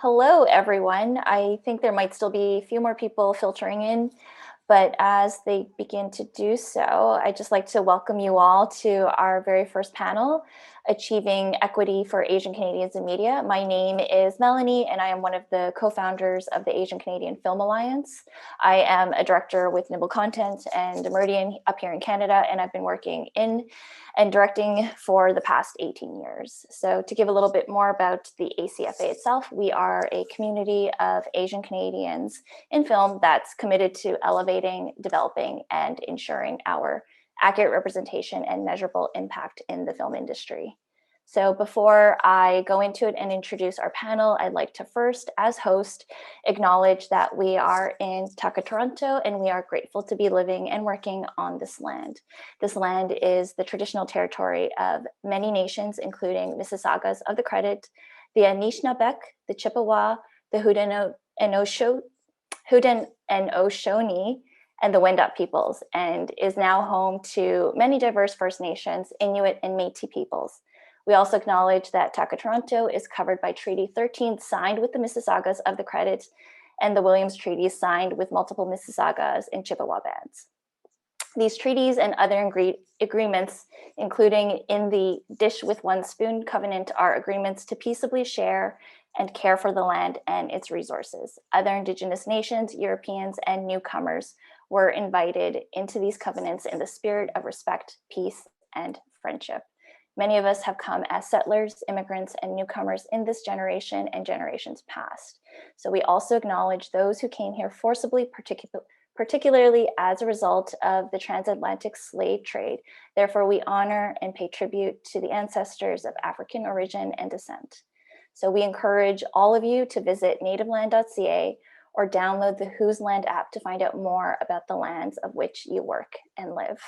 Hello, everyone. I think there might still be a few more people filtering in, but as they begin to do so, I'd just like to welcome you all to our very first panel, Achieving Equity for Asian Canadians in Media. My name is Melanie, and I am one of the co-founders of the Asian Canadian Film Alliance. I am a director with Nimble Content and Meridian up here in Canada, and I've been working in and directing for the past 18 years. So to give a little bit more about the ACFA itself, we are a community of Asian Canadians in film that's committed to elevating, developing, and ensuring our accurate representation and measurable impact in the film industry. So before I go into it and introduce our panel, I'd like to first, as host, acknowledge that we are in Taka, Toronto, and we are grateful to be living and working on this land. This land is the traditional territory of many nations, including Mississaugas of the Credit, the Anishinaabe, the Chippewa, the Haudenosaunee, and the Wendat peoples, and is now home to many diverse First Nations, Inuit, and Métis peoples. We also acknowledge that Taka, Toronto is covered by Treaty 13 signed with the Mississaugas of the Credit and the Williams Treaty signed with multiple Mississaugas and Chippewa bands. These treaties and other agreements, including in the Dish with One Spoon Covenant, are agreements to peaceably share and care for the land and its resources. Other Indigenous nations, Europeans, and newcomers were invited into these covenants in the spirit of respect, peace, and friendship. Many of us have come as settlers, immigrants, and newcomers in this generation and generations past. So we also acknowledge those who came here forcibly, particularly as a result of the transatlantic slave trade. Therefore, we honor and pay tribute to the ancestors of African origin and descent. So we encourage all of you to visit nativeland.ca or download the Whose Land app to find out more about the lands of which you work and live.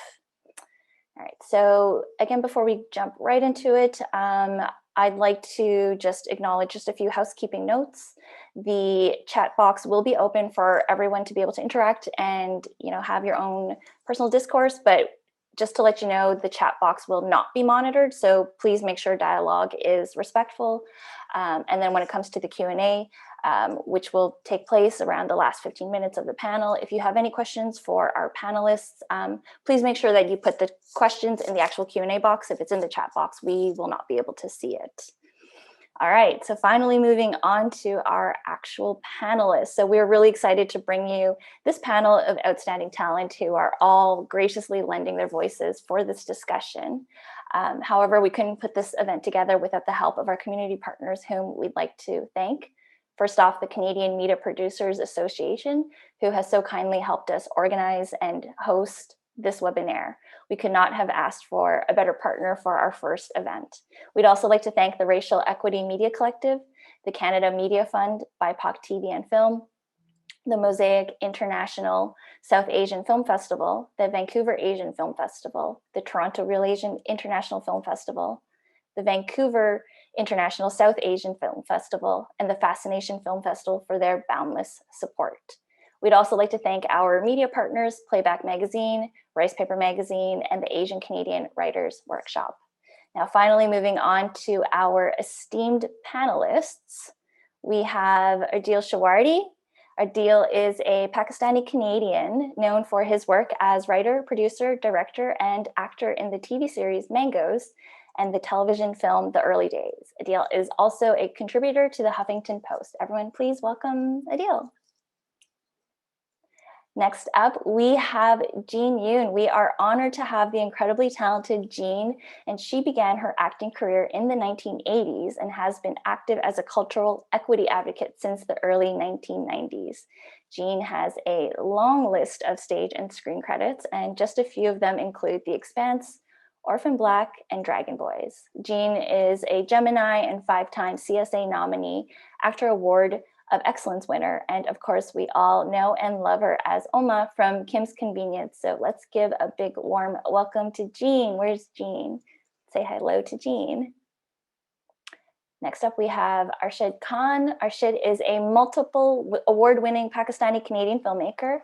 All right, so again, before we jump right into it, I'd like to just acknowledge just a few housekeeping notes. The chat box will be open for everyone to be able to interact and have your own personal discourse, but just to let you know, the chat box will not be monitored, so please make sure dialogue is respectful. And then when it comes to the Q&A, which will take place around the last 15 minutes of the panel, if you have any questions for our panelists, please make sure that you put the questions in the actual Q&A box. If it's in the chat box, we will not be able to see it. All right, so finally moving on to our actual panelists. So we're really excited to bring you this panel of outstanding talent who are all graciously lending their voices for this discussion. However, we couldn't put this event together without the help of our community partners, whom we'd like to thank. First off, the Canadian Media Producers Association, who has so kindly helped us organize and host this webinar. We could not have asked for a better partner for our first event. We'd also like to thank the Racial Equity Media Collective, the Canada Media Fund, BIPOC TV and Film, the Mosaic International South Asian Film Festival, the Vancouver Asian Film Festival, the Toronto Real Asian International Film Festival, the Vancouver International South Asian Film Festival, and the Fascination Film Festival for their boundless support. We'd also like to thank our media partners, Playback Magazine, Rice Paper Magazine, and the Asian Canadian Writers Workshop. Now, finally, moving on to our esteemed panelists, we have ADEEL SUHRWARDY. ADEEL is a Pakistani Canadian known for his work as writer, producer, director, and actor in the TV series Mangoes and the television film The Early Days. ADEEL is also a contributor to the Huffington Post. Everyone, please welcome ADEEL. Next up, we have Jean Yoon. We are honored to have the incredibly talented Jean, and she began her acting career in the 1980s and has been active as a cultural equity advocate since the early 1990s. Jean has a long list of stage and screen credits, and just a few of them include The Expanse, Orphan Black, and Dragon Boys. Jean is a Gemini and 5-time CSA nominee, Actor Award of Excellence winner, and of course we all know and love her as Oma from Kim's Convenience. So let's give a big warm welcome to Jean. Where's Jean? Say hello to Jean. Next up we have ARSHAD Khan. ARSHAD is a multiple award-winning Pakistani Canadian filmmaker.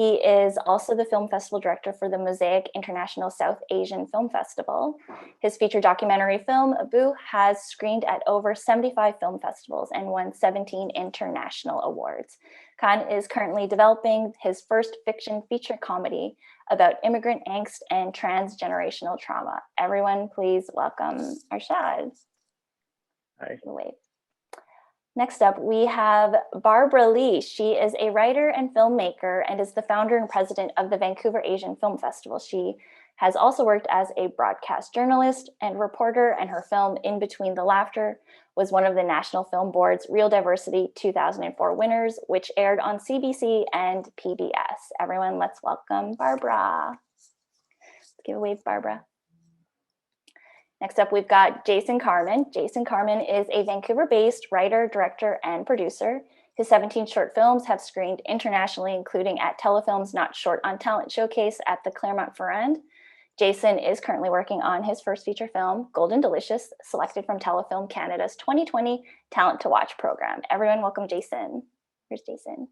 He is also the film festival director for the Mosaic International South Asian Film Festival. His feature documentary film, Abu, has screened at over 75 film festivals and won 17 international awards. Khan is currently developing his first fiction feature comedy about immigrant angst and transgenerational trauma. Everyone, please welcome ARSHAD. Hi. Wait. Next up, we have Barbara Lee. She is a writer and filmmaker and is the founder and president of the Vancouver Asian Film Festival. She has also worked as a broadcast journalist and reporter, and her film In Between the Laughter was one of the National Film Board's Real Diversity 2004 winners, which aired on CBC and PBS. Everyone, let's welcome Barbara. Let's give a wave, Barbara. Next up, we've got Jason KARMAN. Jason KARMAN is a Vancouver-based writer, director, and producer. His 17 short films have screened internationally, including at Telefilm's Not Short on Talent Showcase at the Claremont-Ferrand. Jason is currently working on his first feature film, Golden Delicious, selected from Telefilm Canada's 2020 Talent to Watch program. Everyone welcome Jason. Here's Jason.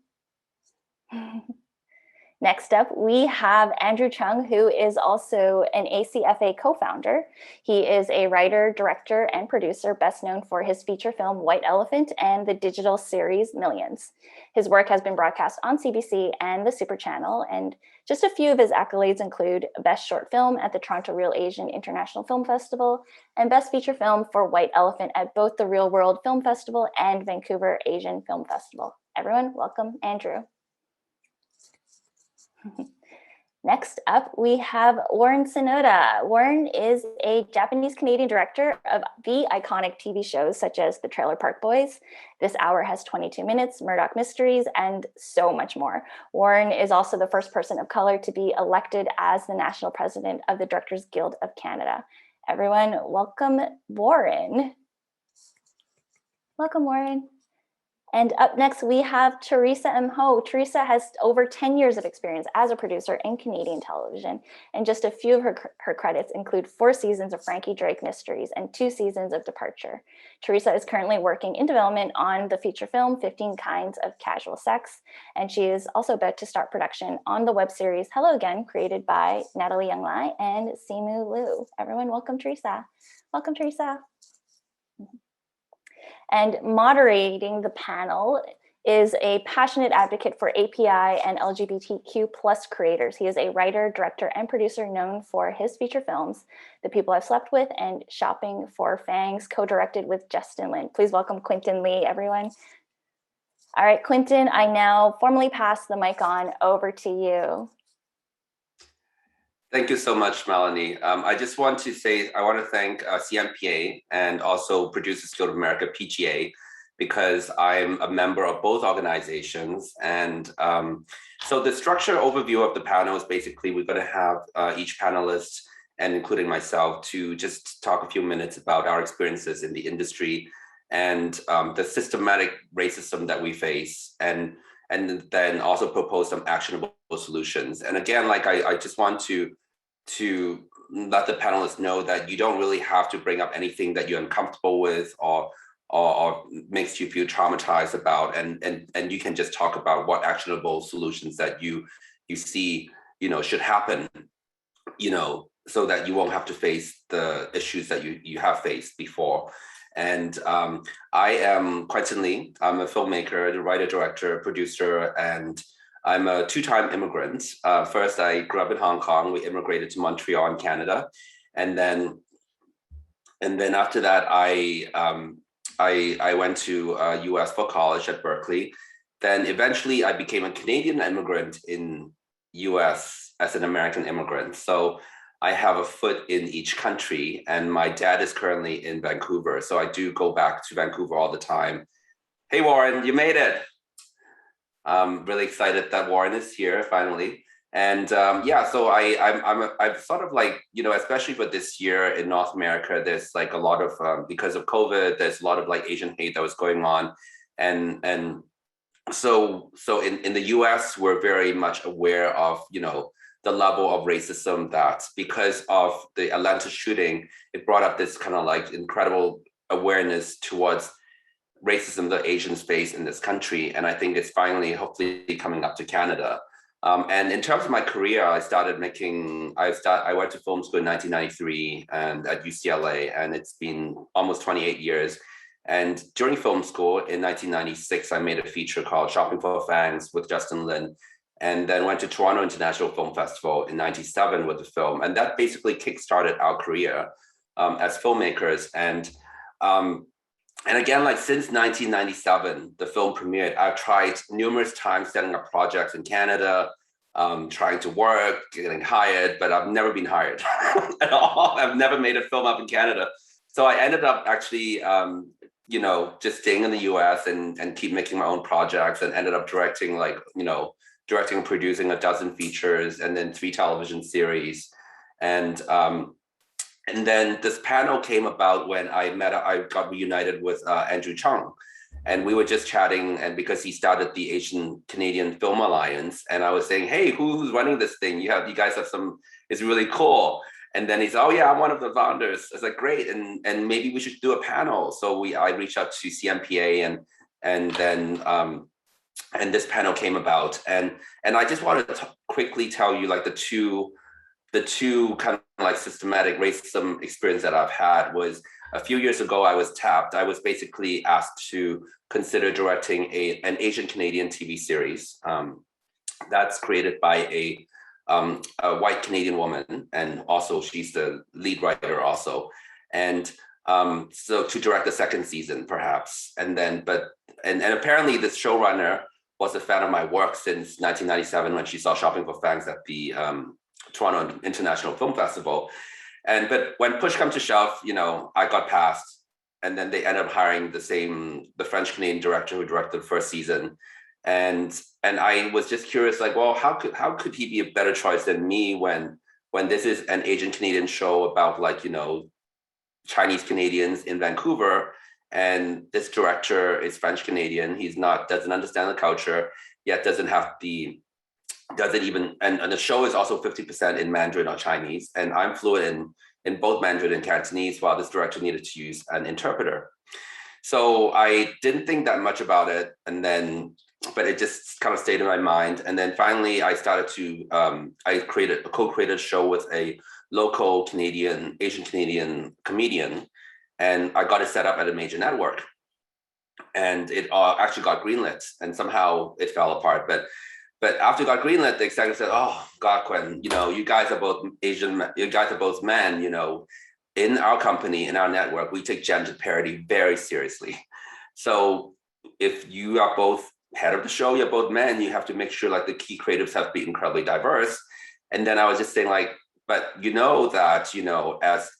Next up, we have Andrew Chung, who is also an ACFA co-founder. He is a writer, director, and producer, best known for his feature film White Elephant and the digital series Millions. His work has been broadcast on CBC and the Super Channel, and just a few of his accolades include Best Short Film at the Toronto Real Asian International Film Festival and Best Feature Film for White Elephant at both the Real World Film Festival and Vancouver Asian Film Festival. Everyone, welcome Andrew. Next up, we have Warren Sonoda. Warren is a Japanese-Canadian director of the iconic TV shows such as The Trailer Park Boys, This Hour Has 22 Minutes, Murdoch Mysteries, and so much more. Warren is also the first person of color to be elected as the national president of the Directors Guild of Canada. Everyone, welcome Warren. Welcome, Warren. And up next, we have TERESA M. Ho. TERESA has over 10 years of experience as a producer in Canadian television, and just a few of her credits include 4 seasons of Frankie Drake Mysteries and 2 seasons of Departure. TERESA is currently working in development on the feature film 15 Kinds of Casual Sex, and she is also about to start production on the web series Hello Again, created by Natalie Younglai and Simu Liu. Everyone, welcome TERESA. Welcome, TERESA. And moderating the panel is a passionate advocate for API and LGBTQ plus creators. He is a writer, director, and producer known for his feature films, The People I've Slept With and Shopping for Fangs, co-directed with Justin Lin. Please welcome Quentin Lee, everyone. All right, Quentin, I now formally pass the mic on over to you. Thank you so much, Melanie. I just want to say, I want to thank CMPA and also Producers Guild of America, PGA, because I'm a member of both organizations. And so the structure overview of the panel is basically, we're going to have each panelist, and including myself, to just talk a few minutes about our experiences in the industry and the systematic racism that we face, and then also propose some actionable solutions. And again, like I just want to let the panelists know that you don't really have to bring up anything that you're uncomfortable with or makes you feel traumatized about, and you can just talk about what actionable solutions that you see, should happen, so that you won't have to face the issues that you have faced before. And I am Quentin Lee. I'm a filmmaker, a writer, director, producer, and I'm a 2-time immigrant. First, I grew up in Hong Kong. We immigrated to Montreal in Canada. And then after that, I went to US for college at Berkeley. Then eventually I became a Canadian immigrant in US as an American immigrant. So I have a foot in each country, and my dad is currently in Vancouver. So I do go back to Vancouver all the time. Hey, Warren, you made it. I'm really excited that Warren is here finally. And yeah, so I'm sort of like, especially for this year in North America, there's like a lot of, because of COVID, there's a lot of like Asian hate that was going on. And so in the US, we're very much aware of, the level of racism that, because of the Atlanta shooting, it brought up this kind of like incredible awareness towards racism that Asians face in this country. And I think it's finally, hopefully, coming up to Canada. And in terms of my career, I went to film school in 1993 and at UCLA, and it's been almost 28 years. And during film school in 1996, I made a feature called Shopping for Fangs with Justin Lin, and then went to Toronto International Film Festival in 97 with the film. And that basically kickstarted our career as filmmakers. And again, like since 1997, the film premiered, I've tried numerous times setting up projects in Canada, trying to work, getting hired, but I've never been hired at all. I've never made a film up in Canada. So I ended up actually, just staying in the US and keep making my own projects, and ended up directing and producing a dozen features and then 3 television series. And then this panel came about when I got reunited with Andrew Chung, and we were just chatting, and because he started the Asian Canadian Film Alliance, and I was saying, hey, who's running this thing? You guys have it's really cool. And then he's, oh yeah, I'm one of the founders. I was like, great, and maybe we should do a panel. So I reached out to CMPA, and then this panel came about, and I just wanted to quickly tell you like the two kind of like systematic racism experience that I've had was a few years ago. I was basically asked to consider directing an Asian Canadian TV series that's created by a white Canadian woman, and also she's the lead writer also. And so to direct the 2nd season perhaps. And apparently this showrunner was a fan of my work since 1997 when she saw Shopping for Fangs at the Toronto International Film Festival. But when push comes to shove, I got passed, and then they ended up hiring the French Canadian director who directed the 1st season. And I was just curious, like, well, how could he be a better choice than me when this is an Asian Canadian show about Chinese Canadians in Vancouver, and this director is French Canadian. Doesn't understand the culture, yet doesn't even, and the show is also 50% in Mandarin or Chinese, and I'm fluent in both Mandarin and Cantonese, while this director needed to use an interpreter. So I didn't think that much about it, but it just kind of stayed in my mind. And then finally I started to, I co-created a show with a local Asian Canadian comedian, and I got it set up at a major network, and it actually got greenlit, and somehow it fell apart. But after it got greenlit, the executive said, oh, God, Quen, you guys are both Asian, you guys are both men, in our company, in our network, we take gender parity very seriously. So if you are both head of the show, you're both men, you have to make sure like the key creatives have to be incredibly diverse. And then I was just saying like, but that,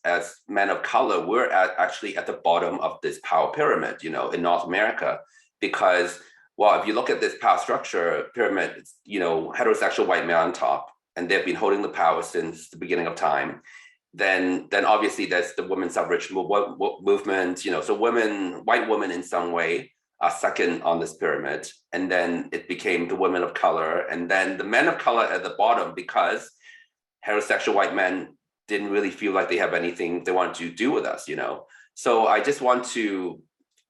as men of color, we're actually at the bottom of this power pyramid, in North America, because well, if you look at this power structure pyramid, it's, heterosexual white male on top, and they've been holding the power since the beginning of time. Then obviously there's the women's suffrage movement, so white women in some way are second on this pyramid. And then it became the women of color, and then the men of color at the bottom, because heterosexual white men didn't really feel like they have anything they want to do with us, So I just want to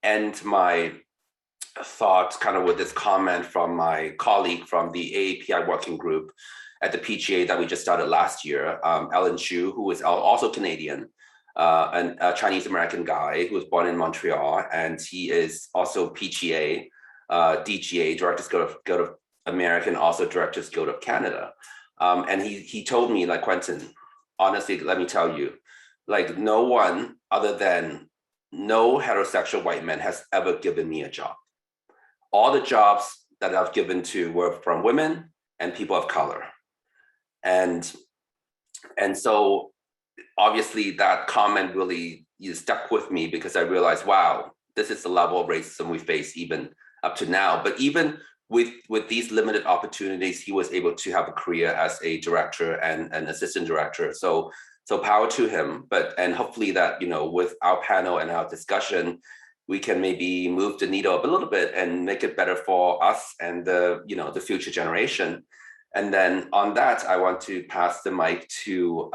end my thoughts kind of with this comment from my colleague from the AAPI working group at the PGA that we just started last year, Ellen Chu, who is also Canadian, and a Chinese American guy who was born in Montreal, and he is also PGA, DGA, Directors Guild of America, also Directors Guild of Canada. And he told me, like, Quentin, honestly, let me tell you, like, no heterosexual white man has ever given me a job. All the jobs that I've given to were from women and people of color. And so obviously that comment really stuck with me, because I realized, wow, this is the level of racism we face even up to now. But even with these limited opportunities, he was able to have a career as a director and an assistant director. So power to him. And hopefully that, with our panel and our discussion, we can maybe move the needle up a little bit and make it better for us and the future generation. And then on that, I want to pass the mic to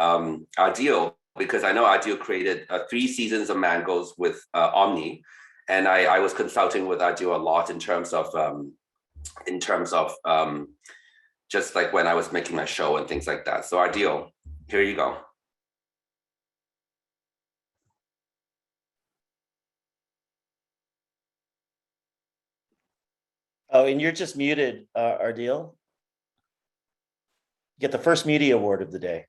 ADEEL, because I know ADEEL created 3 seasons of Mangoes with Omni, and I was consulting with ADEEL a lot in terms of just like when I was making my show and things like that. So ADEEL, here you go. Oh, and you're just muted, ADEEL. Get the first media award of the day.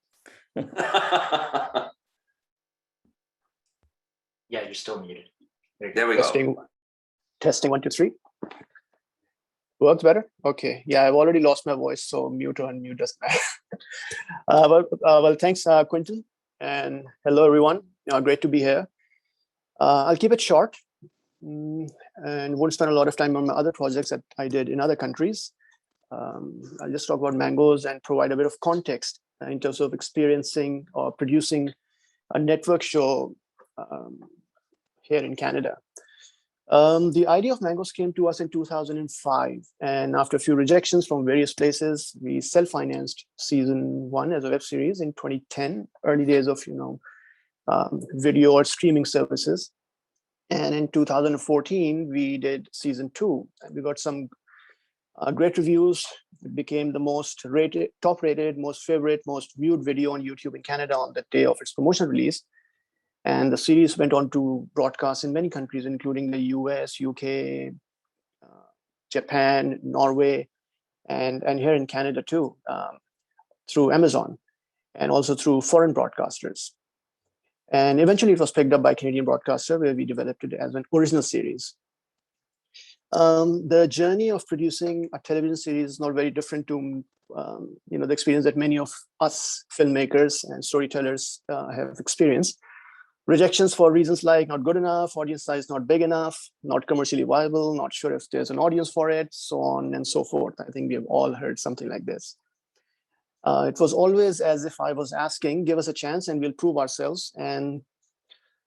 Yeah, you're still muted. There we Testing. go. Testing 1, 2, 3. Works better? Okay. Yeah, I've already lost my voice, so mute or unmute doesn't matter. Well, thanks, Quentin. And hello, everyone. Great to be here. I'll keep it short and won't spend a lot of time on my other projects that I did in other countries. I'll just talk about Mangoes and provide a bit of context in terms of experiencing or producing a network show here in Canada. The idea of Mangoes came to us in 2005, and after a few rejections from various places, we self-financed season 1 as a web series in 2010, early days of video or streaming services. And in 2014, we did season 2, and we got some great reviews. It became the most rated, top-rated, most favorite, most viewed video on YouTube in Canada on the day of its promotion release. And the series went on to broadcast in many countries, including the US, UK, Japan, Norway, and here in Canada too, through Amazon, and also through foreign broadcasters. And eventually it was picked up by a Canadian broadcaster, where we developed it as an original series. The journey of producing a television series is not very different to the experience that many of us filmmakers and storytellers have experienced. Rejections for reasons like not good enough, audience size not big enough, not commercially viable, not sure if there's an audience for it, so on and so forth. I think we have all heard something like this. It was always as if I was asking, give us a chance and we'll prove ourselves. And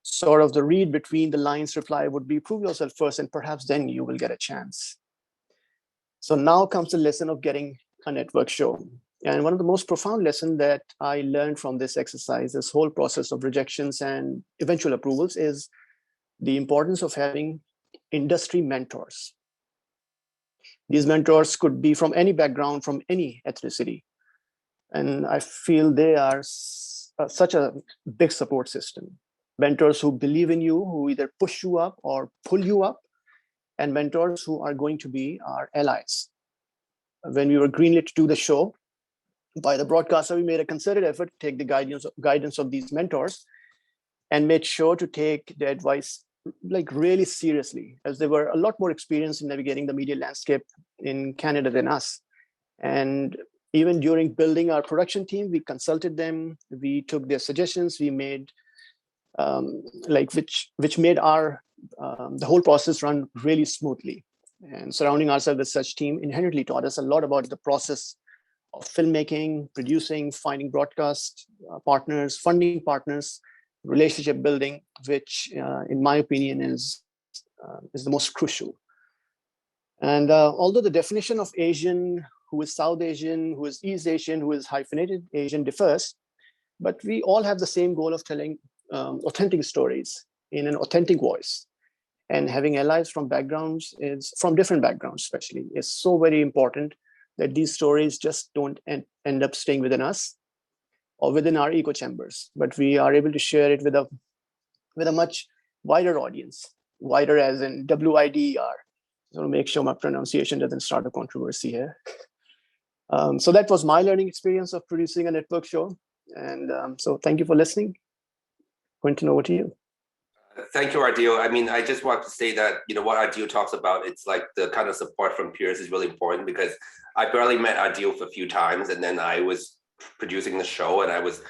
sort of the read between the lines reply would be, prove yourself first and perhaps then you will get a chance. So now comes the lesson of getting a network show. And one of the most profound lessons that I learned from this exercise, this whole process of rejections and eventual approvals, is the importance of having industry mentors. These mentors could be from any background, from any ethnicity. And I feel they are such a big support system. Mentors who believe in you, who either push you up or pull you up, and mentors who are going to be our allies. When we were greenlit to do the show by the broadcaster, we made a concerted effort to take the guidance of these mentors and made sure to take their advice like really seriously, as they were a lot more experienced in navigating the media landscape in Canada than us. And even during building our production team, we consulted them, we took their suggestions, we made which made our the whole process run really smoothly. And surrounding ourselves with such team inherently taught us a lot about the process of filmmaking, producing, finding broadcast partners, funding partners, relationship building, which in my opinion is the most crucial. And although the definition of Asian, who is South Asian, who is East Asian, who is hyphenated Asian differs, but we all have the same goal of telling authentic stories in an authentic voice. And having allies from different backgrounds especially, is so very important, that these stories just don't end up staying within us or within our echo chambers, but we are able to share it with a much wider audience, wider as in WIDER. So to make sure my pronunciation doesn't start a controversy here. So that was my learning experience of producing a network show. And so thank you for listening. Quentin, over to you. Thank you, ADEEL. I mean, I just want to say that, what ADEEL talks about, it's like the kind of support from peers is really important, because I barely met ADEEL for a few times, and then I was producing the show and I was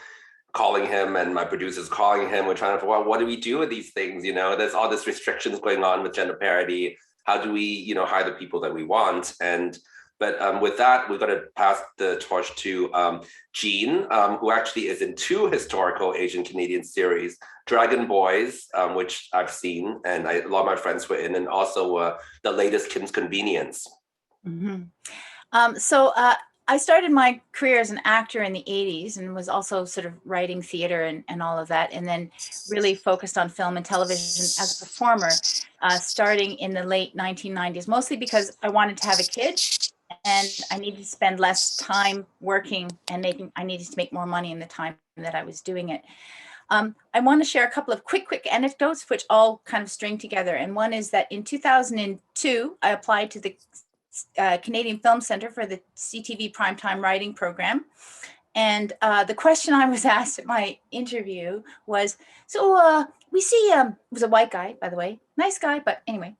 calling him and my producers calling him. We're trying to figure out, what do we do with these things? There's all these restrictions going on with gender parity. How do we, hire the people that we want? But with that, we're going to pass the torch to Jean, who actually is in 2 historical Asian Canadian series, Dragon Boys, which I've seen, and a lot of my friends were in, and also the latest Kim's Convenience. Mm-hmm. So I started my career as an actor in the 80s and was also sort of writing theater and all of that, and then really focused on film and television as a performer, starting in the late 1990s, mostly because I wanted to have a kid. and I needed to spend less time working and I needed to make more money in the time that I was doing it. I want to share a couple of quick anecdotes, which all kind of string together. And one is that in 2002, I applied to the Canadian Film Centre for the CTV Primetime Writing Program. And the question I was asked at my interview was, so we see, it was a white guy, by the way, nice guy, but anyway,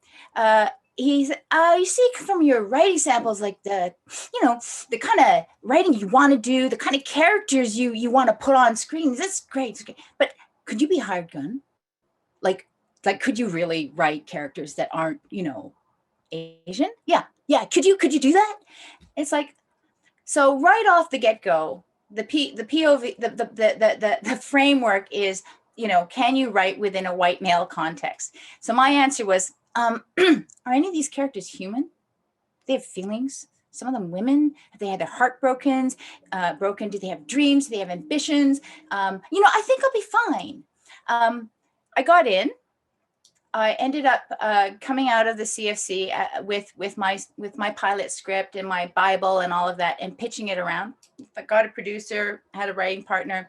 he's, you see from your writing samples, like the kind of writing you want to do, the kind of characters you want to put on screen. That's great. But could you be hired gun? Like, could you really write characters that aren't, Asian? Yeah. Could you do that? It's like, so right off the get-go, the POV, the framework is, can you write within a white male context? So my answer was, are any of these characters human? They have feelings. Some of them women. Have they had their heart broken? Do they have dreams? Do they have ambitions? I think I'll be fine. I got in. I ended up coming out of the CFC with my pilot script and my Bible and all of that, and pitching it around. I got a producer, had a writing partner,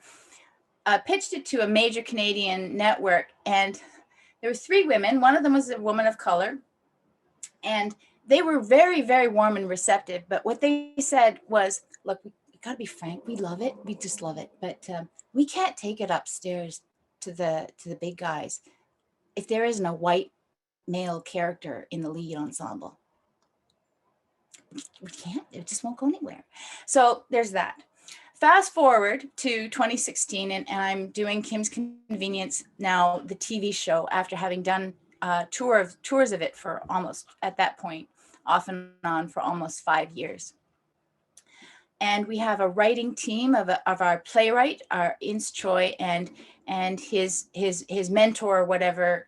pitched it to a major Canadian network, and there were 3 women. One of them was a woman of color, and they were very, very warm and receptive. But what they said was, look, we got to be frank. We love it. We just love it. But we can't take it upstairs to the big guys if there isn't a white male character in the lead ensemble. We can't. It just won't go anywhere. So there's that. Fast forward to 2016, and I'm doing Kim's Convenience now, the TV show, after having done tours of it for almost, at that point, off and on for almost 5 years. And we have a writing team of our playwright, our Ince Choi, and his mentor, or whatever,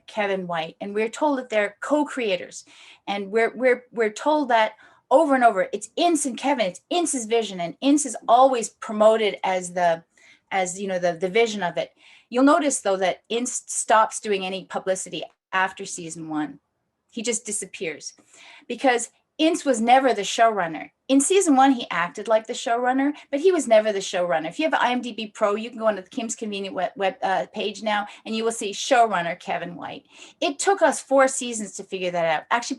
Kevin White. And we're told that they're co-creators, and we're told that over and over. It's Ince and Kevin. It's Ince's vision, and Ince is always promoted as the vision of it. You'll notice though that Ince stops doing any publicity after season 1. He just disappears, because Ince was never the showrunner. In season 1, he acted like the showrunner, but he was never the showrunner. If you have IMDb Pro, you can go onto the Kim's Convenient web page now, and you will see showrunner Kevin White. It took us 4 seasons to figure that out. Actually,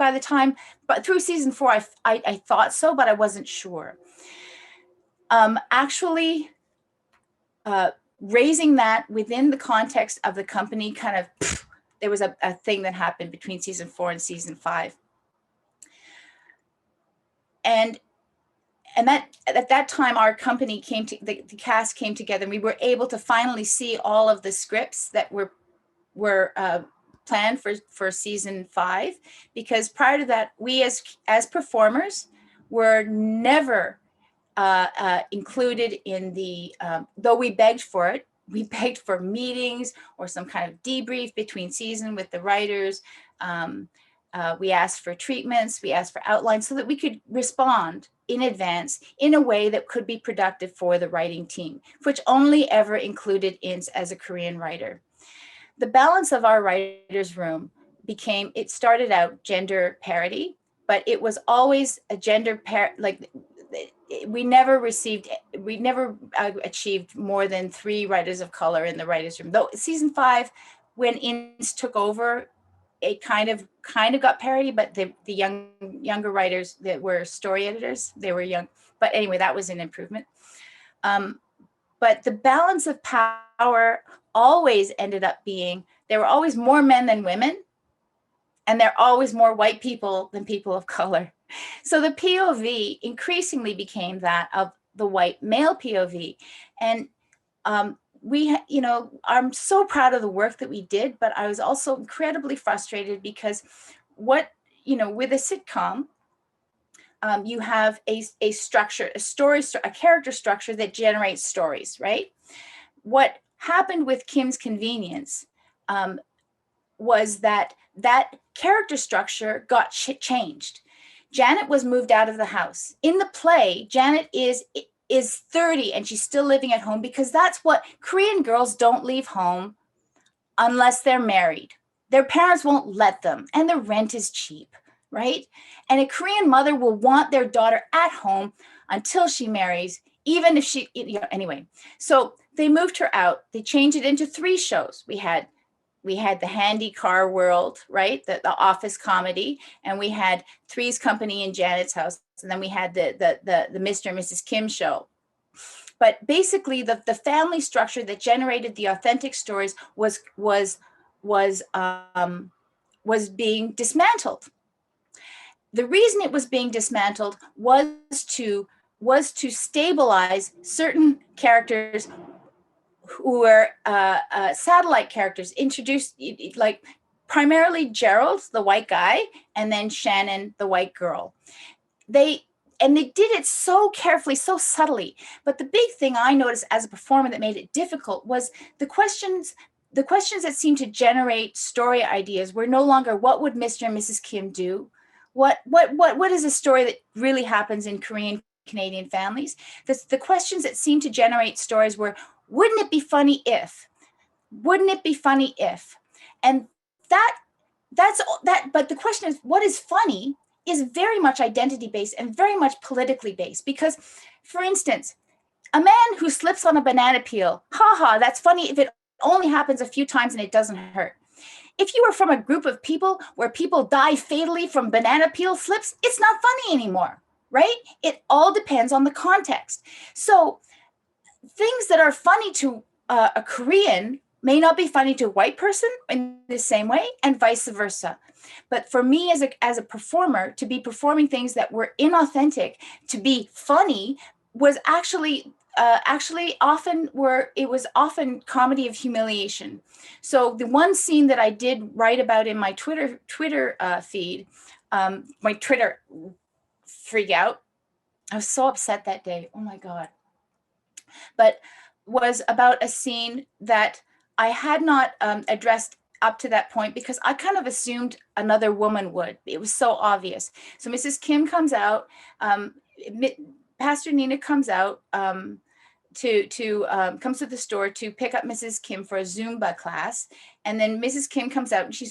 but through season 4, I thought so, but I wasn't sure. Raising that within the context of the company, kind of, there was a thing that happened between season 4 and season 5. And that at that time, our company the cast came together, and we were able to finally see all of the scripts that were planned for season 5, because prior to that, we as performers were never included in the, though we begged for it. We begged for meetings or some kind of debrief between season with the writers. We asked for treatments, we asked for outlines so that we could respond in advance in a way that could be productive for the writing team, which only ever included Ince as a Korean writer. The balance of our writer's room it started out gender parity, but it was always a gender we never achieved more than 3 writers of color in the writer's room. Though season 5, when Ince took over, it kind of got parity, but the younger writers that were story editors, they were young. But anyway, that was an improvement. But the balance of power always ended up being, there were always more men than women, and there are always more white people than people of color. So the POV increasingly became that of the white male POV. And I'm so proud of the work that we did, but I was also incredibly frustrated because with a sitcom, you have a structure, a character structure that generates stories, right? What happened with Kim's Convenience was that character structure got changed. Janet was moved out of the house. In the play, Janet is 30 and she's still living at home, because that's what Korean girls don't leave home unless they're married. Their parents won't let them, and the rent is cheap. right? And a Korean mother will want their daughter at home until she marries, even if she, anyway. So they moved her out. They changed it into 3 shows. We had the Handy Car World, right? The office comedy, and we had Three's Company in Janet's House, and then we had the Mr. and Mrs. Kim show. But basically, the family structure that generated the authentic stories was being dismantled. The reason it was being dismantled was to stabilize certain characters who were satellite characters introduced, like primarily Gerald, the white guy, and then Shannon, the white girl. They did it so carefully, so subtly. But the big thing I noticed as a performer that made it difficult was the questions that seemed to generate story ideas were no longer what would Mr. and Mrs. Kim do? What is a story that really happens in Korean Canadian families? The questions that seemed to generate stories were, wouldn't it be funny if? Wouldn't it be funny if? And that's that. But the question is, what is funny is very much identity based and very much politically based. Because, for instance, a man who slips on a banana peel, haha, that's funny if it only happens a few times and it doesn't hurt. If you were from a group of people where people die fatally from banana peel slips, it's not funny anymore, right? It all depends on the context. So things that are funny to a Korean may not be funny to a white person in the same way, and vice versa. But for me as a performer, to be performing things that were inauthentic, to be funny, was actually often comedy of humiliation. So the one scene that I did write about in my Twitter feed, my Twitter freak out, I was so upset that day. Oh my God. But was about a scene that I had not addressed up to that point because I kind of assumed another woman would. It was so obvious. So Mrs. Kim comes out, Pastor Nina comes out comes to the store to pick up Mrs. Kim for a Zumba class. And then Mrs. Kim comes out and she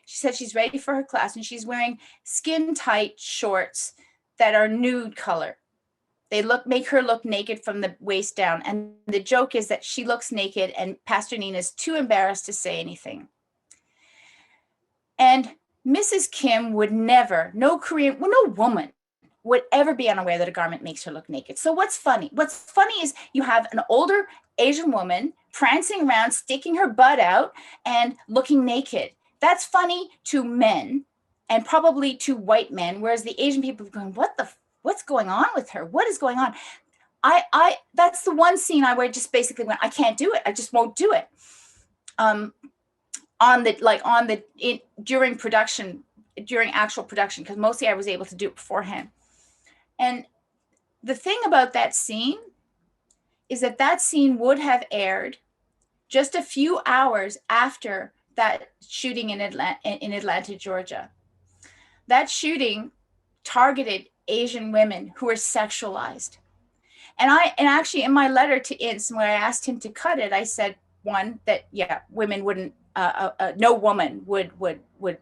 said she's ready for her class and she's wearing skin tight shorts that are nude color. They make her look naked from the waist down. And the joke is that she looks naked and Pastor Nina's too embarrassed to say anything. And Mrs. Kim would never, no woman would ever be unaware that a garment makes her look naked. So what's funny? What's funny is you have an older Asian woman prancing around, sticking her butt out and looking naked. That's funny to men and probably to white men, whereas the Asian people are going, what's going on with her? What is going on? That's the one scene where I just basically went, I can't do it. I just won't do it. During actual production, because mostly I was able to do it beforehand. And the thing about that scene is that scene would have aired just a few hours after that shooting in Atlanta, Georgia. That shooting targeted Asian women who were sexualized. And actually in my letter to Ince, where I asked him to cut it, I said, one, that women wouldn't, no woman would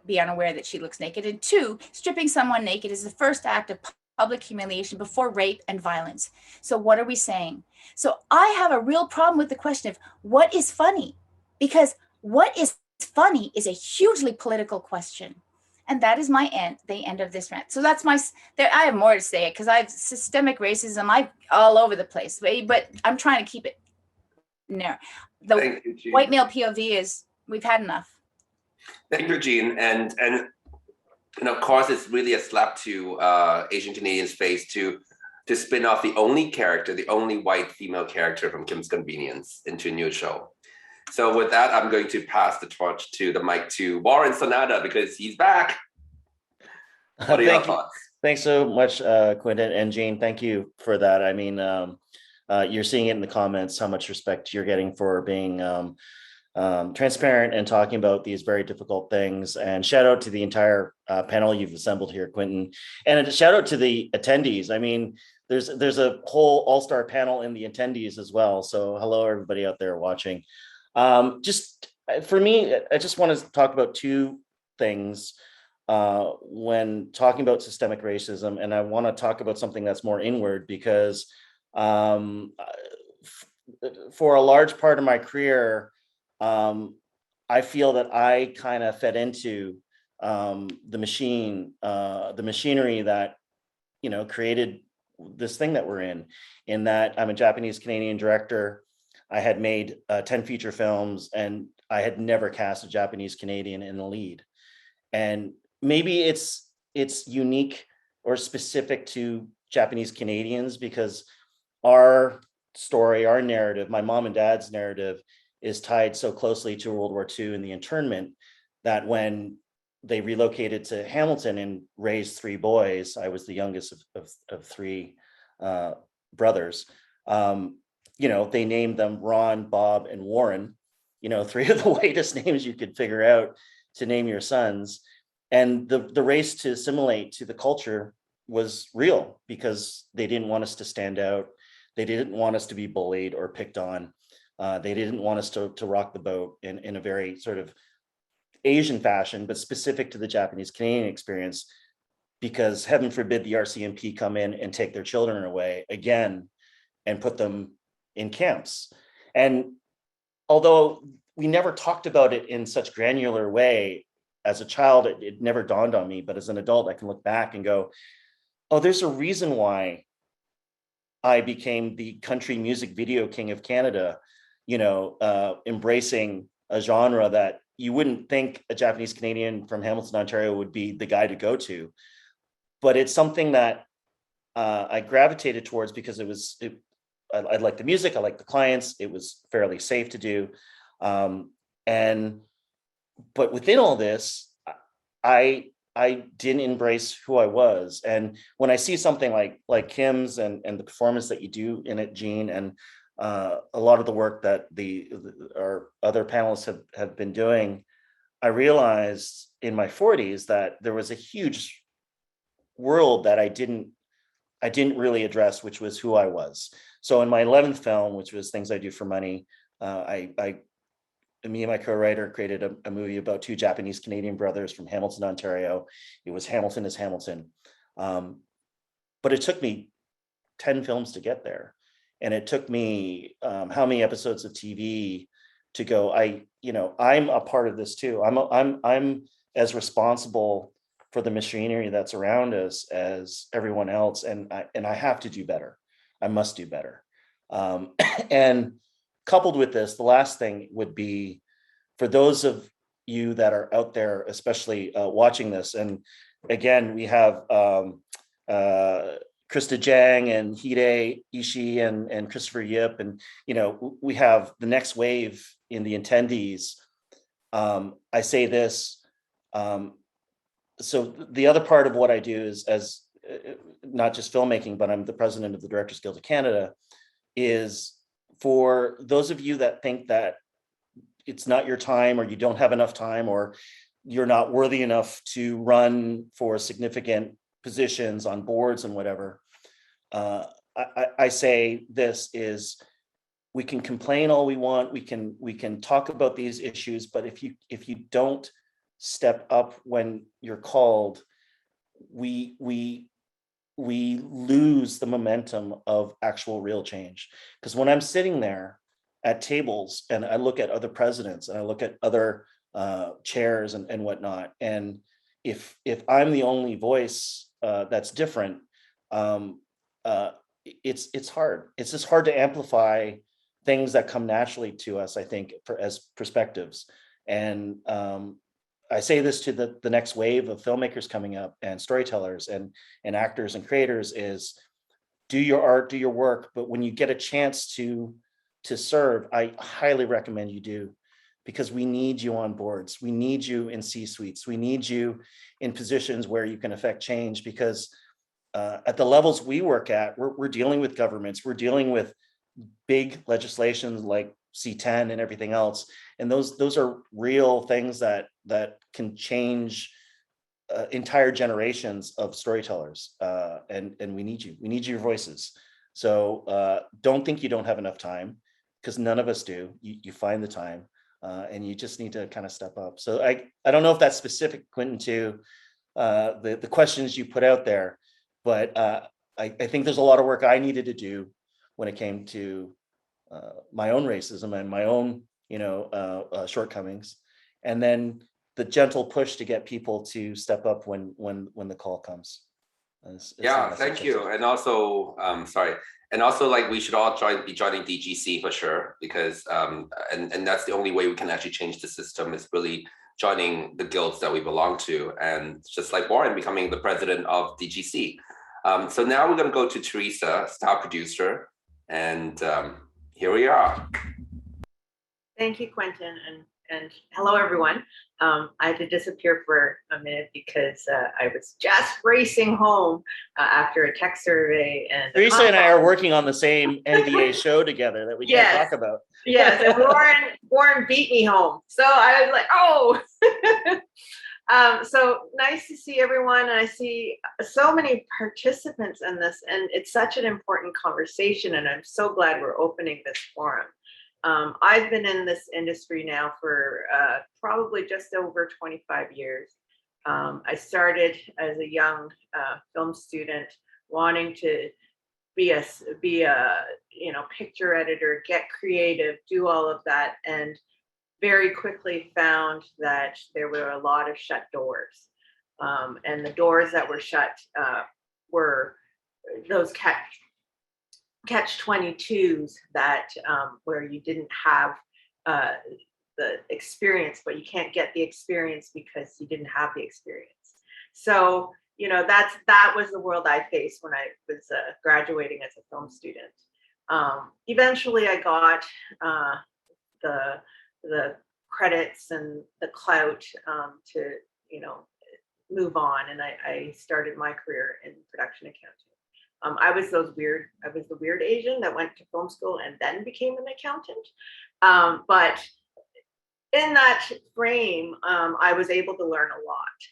be unaware that she looks naked. And 2, stripping someone naked is the first act of public humiliation before rape and violence. So what are we saying? So I have a real problem with the question of what is funny, because what is funny is a hugely political question. And that is the end of this rant. So that's I have more to say because I have systemic racism. all over the place, but I'm trying to keep it narrow. The white male POV is, we've had enough. Thank you, Jean. And of course, it's really a slap to Asian Canadians' face to spin off the only white female character from Kim's Convenience into a new show. So with that, I'm going to pass the mic to Warren Sonoda because he's back. What are your thoughts? Thanks so much, Quentin and Jean. Thank you for that. I mean, you're seeing it in the comments, how much respect you're getting for being transparent and talking about these very difficult things. And shout out to the entire panel you've assembled here, Quentin. And a shout out to the attendees. I mean, there's a whole all-star panel in the attendees as well. So hello, everybody out there watching. Just for me, I just want to talk about 2 things. when talking about systemic racism, and I want to talk about something that's more inward because for a large part of my career, I feel that I kind of fed into the machinery that, you know, created this thing that we're in that I'm a Japanese Canadian director. I had made 10 feature films, and I had never cast a Japanese Canadian in the lead. And maybe it's unique or specific to Japanese Canadians because our story, our narrative, my mom and dad's narrative is tied so closely to World War II and the internment that when they relocated to Hamilton and raised 3 boys, I was the youngest of 3 brothers. You know, they named them Ron, Bob, and Warren, you know, 3 of the whitest names you could figure out to name your sons. And the race to assimilate to the culture was real because they didn't want us to stand out. They didn't want us to be bullied or picked on. They didn't want us to rock the boat in a very sort of Asian fashion, but specific to the Japanese Canadian experience, because heaven forbid the RCMP come in and take their children away again and put them in camps. And although we never talked about it in such granular way, as a child, it never dawned on me, but as an adult, I can look back and go, oh, there's a reason why I became the country music video king of Canada, you know, embracing a genre that you wouldn't think a Japanese Canadian from Hamilton, Ontario would be the guy to go to. But it's something that I gravitated towards because I liked the music, I liked the clients, it was fairly safe to do. But within all this, I didn't embrace who I was. And when I see something like Kim's and the performance that you do in it, Gene, and a lot of the work that our other panelists have been doing, I realized in my 40s that there was a huge world that I didn't really address, which was who I was. So in my 11th film, which was Things I Do for Money, me and my co-writer created a movie about 2 Japanese Canadian brothers from Hamilton, Ontario. It was Hamilton is Hamilton. But it took me 10 films to get there. And it took me how many episodes of TV to go, I'm a part of this too. I'm as responsible for the machinery that's around us as everyone else. And I have to do better. I must do better. And coupled with this, the last thing would be for those of you that are out there, especially watching this. And again, we have Krista Jang and Hide Ishii and Christopher Yip. And, you know, we have the next wave in the attendees. I say this. So the other part of what I do is as not just filmmaking, but I'm the president of the Directors Guild of Canada, is for those of you that think that it's not your time or you don't have enough time or you're not worthy enough to run for significant positions on boards and whatever, I say this is, we can complain all we want, we can talk about these issues, but if you don't step up when you're called, we lose the momentum of actual real change. Because when I'm sitting there at tables and I look at other presidents and I look at other chairs and whatnot, and if I'm the only voice that's different, it's hard. It's just hard to amplify things that come naturally to us, I think, as perspectives. And I say this to the next wave of filmmakers coming up and storytellers and actors and creators is, do your art, do your work, but when you get a chance to serve, I highly recommend you do, because we need you on boards. We need you in C-suites. We need you in positions where you can affect change, because at the levels we work at, we're dealing with governments, we're dealing with big legislations like C10 and everything else. And those are real things that can change entire generations of storytellers. And we need you. We need your voices. So don't think you don't have enough time, because none of us do. You find the time, and you just need to kind of step up. So I don't know if that's specific, Quentin, to the questions you put out there, but I think there's a lot of work I needed to do when it came to my own racism and my own, shortcomings, and then the gentle push to get people to step up when the call comes. Yeah, thank you. And also, and also, like, we should all be joining DGC for sure, because and that's the only way we can actually change the system, is really joining the guilds that we belong to, and just like Warren becoming the president of DGC. So now we're going to go to Teresa, star producer, and here we are. Thank you, Quentin, and hello, everyone. I had to disappear for a minute because I was just racing home after a tech survey. And Teresa and I are working on the same NDA show together that we can't talk about. Yes, and Warren beat me home. So I was like, oh. So nice to see everyone. And I see so many participants in this, and it's such an important conversation. And I'm so glad we're opening this forum. I've been in this industry now for probably just over 25 years. I started as a young film student, wanting to be a picture editor, get creative, do all of that, and very quickly found that there were a lot of shut doors, and the doors that were shut were those catch-22s that where you didn't have the experience, but you can't get the experience because you didn't have the experience. So that was the world I faced when I was graduating as a film student. Eventually, I got the credits and the clout to move on, and I started my career in production accounting. I was the weird Asian that went to film school and then became an accountant. But in that frame, I was able to learn a lot.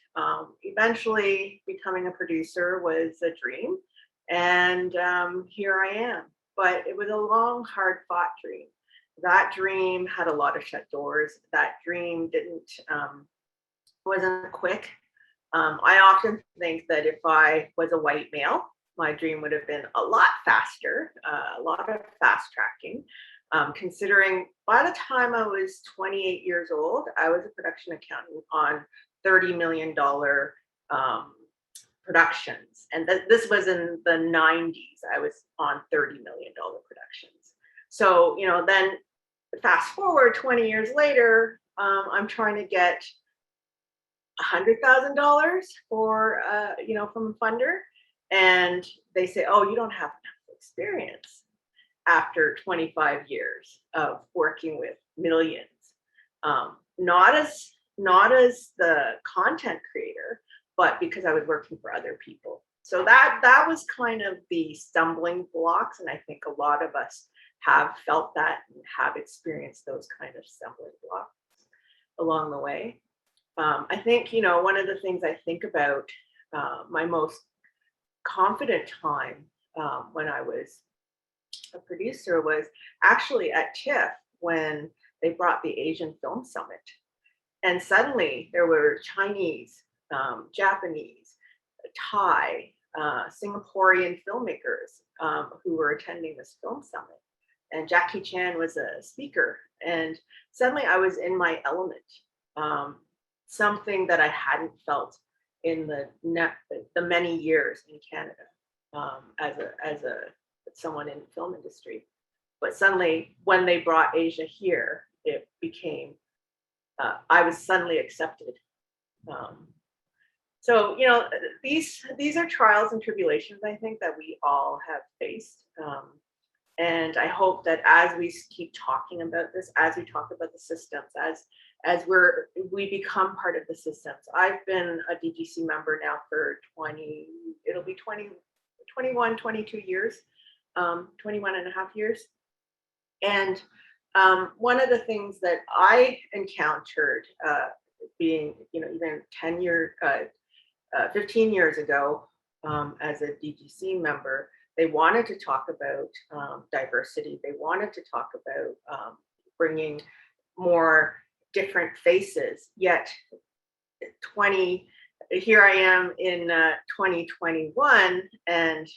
Eventually, becoming a producer was a dream, and here I am. But it was a long, hard-fought dream. That dream had a lot of shut doors. That dream wasn't quick. I often think that if I was a white male, my dream would have been a lot faster, a lot of fast tracking, considering by the time I was 28 years old, I was a production accountant on $30 million productions. And this was in the 90s. I was on $30 million productions. So, then fast forward 20 years later, I'm trying to get $100,000 for, from a funder. And they say, oh, you don't have enough experience after 25 years of working with millions. Not as the content creator, but because I was working for other people. So that was kind of the stumbling blocks. And I think a lot of us have felt that and have experienced those kind of stumbling blocks along the way. I think, one of the things I think about my most confident time when I was a producer was actually at TIFF when they brought the Asian Film Summit. And suddenly there were Chinese, Japanese, Thai, Singaporean filmmakers who were attending this film summit. And Jackie Chan was a speaker. And suddenly I was in my element, something that I hadn't felt in the many years in Canada as someone in the film industry. But suddenly when they brought Asia here, it became, I was suddenly accepted. So, these are trials and tribulations, I think, that we all have faced. And I hope that as we keep talking about this, as we talk about the systems, as we become part of the systems. I've been a DGC member now for 22 years, 21 and a half years. And one of the things that I encountered being, even 15 years ago as a DGC member, they wanted to talk about diversity. They wanted to talk about bringing more different faces, yet 20 here I am in 2021, and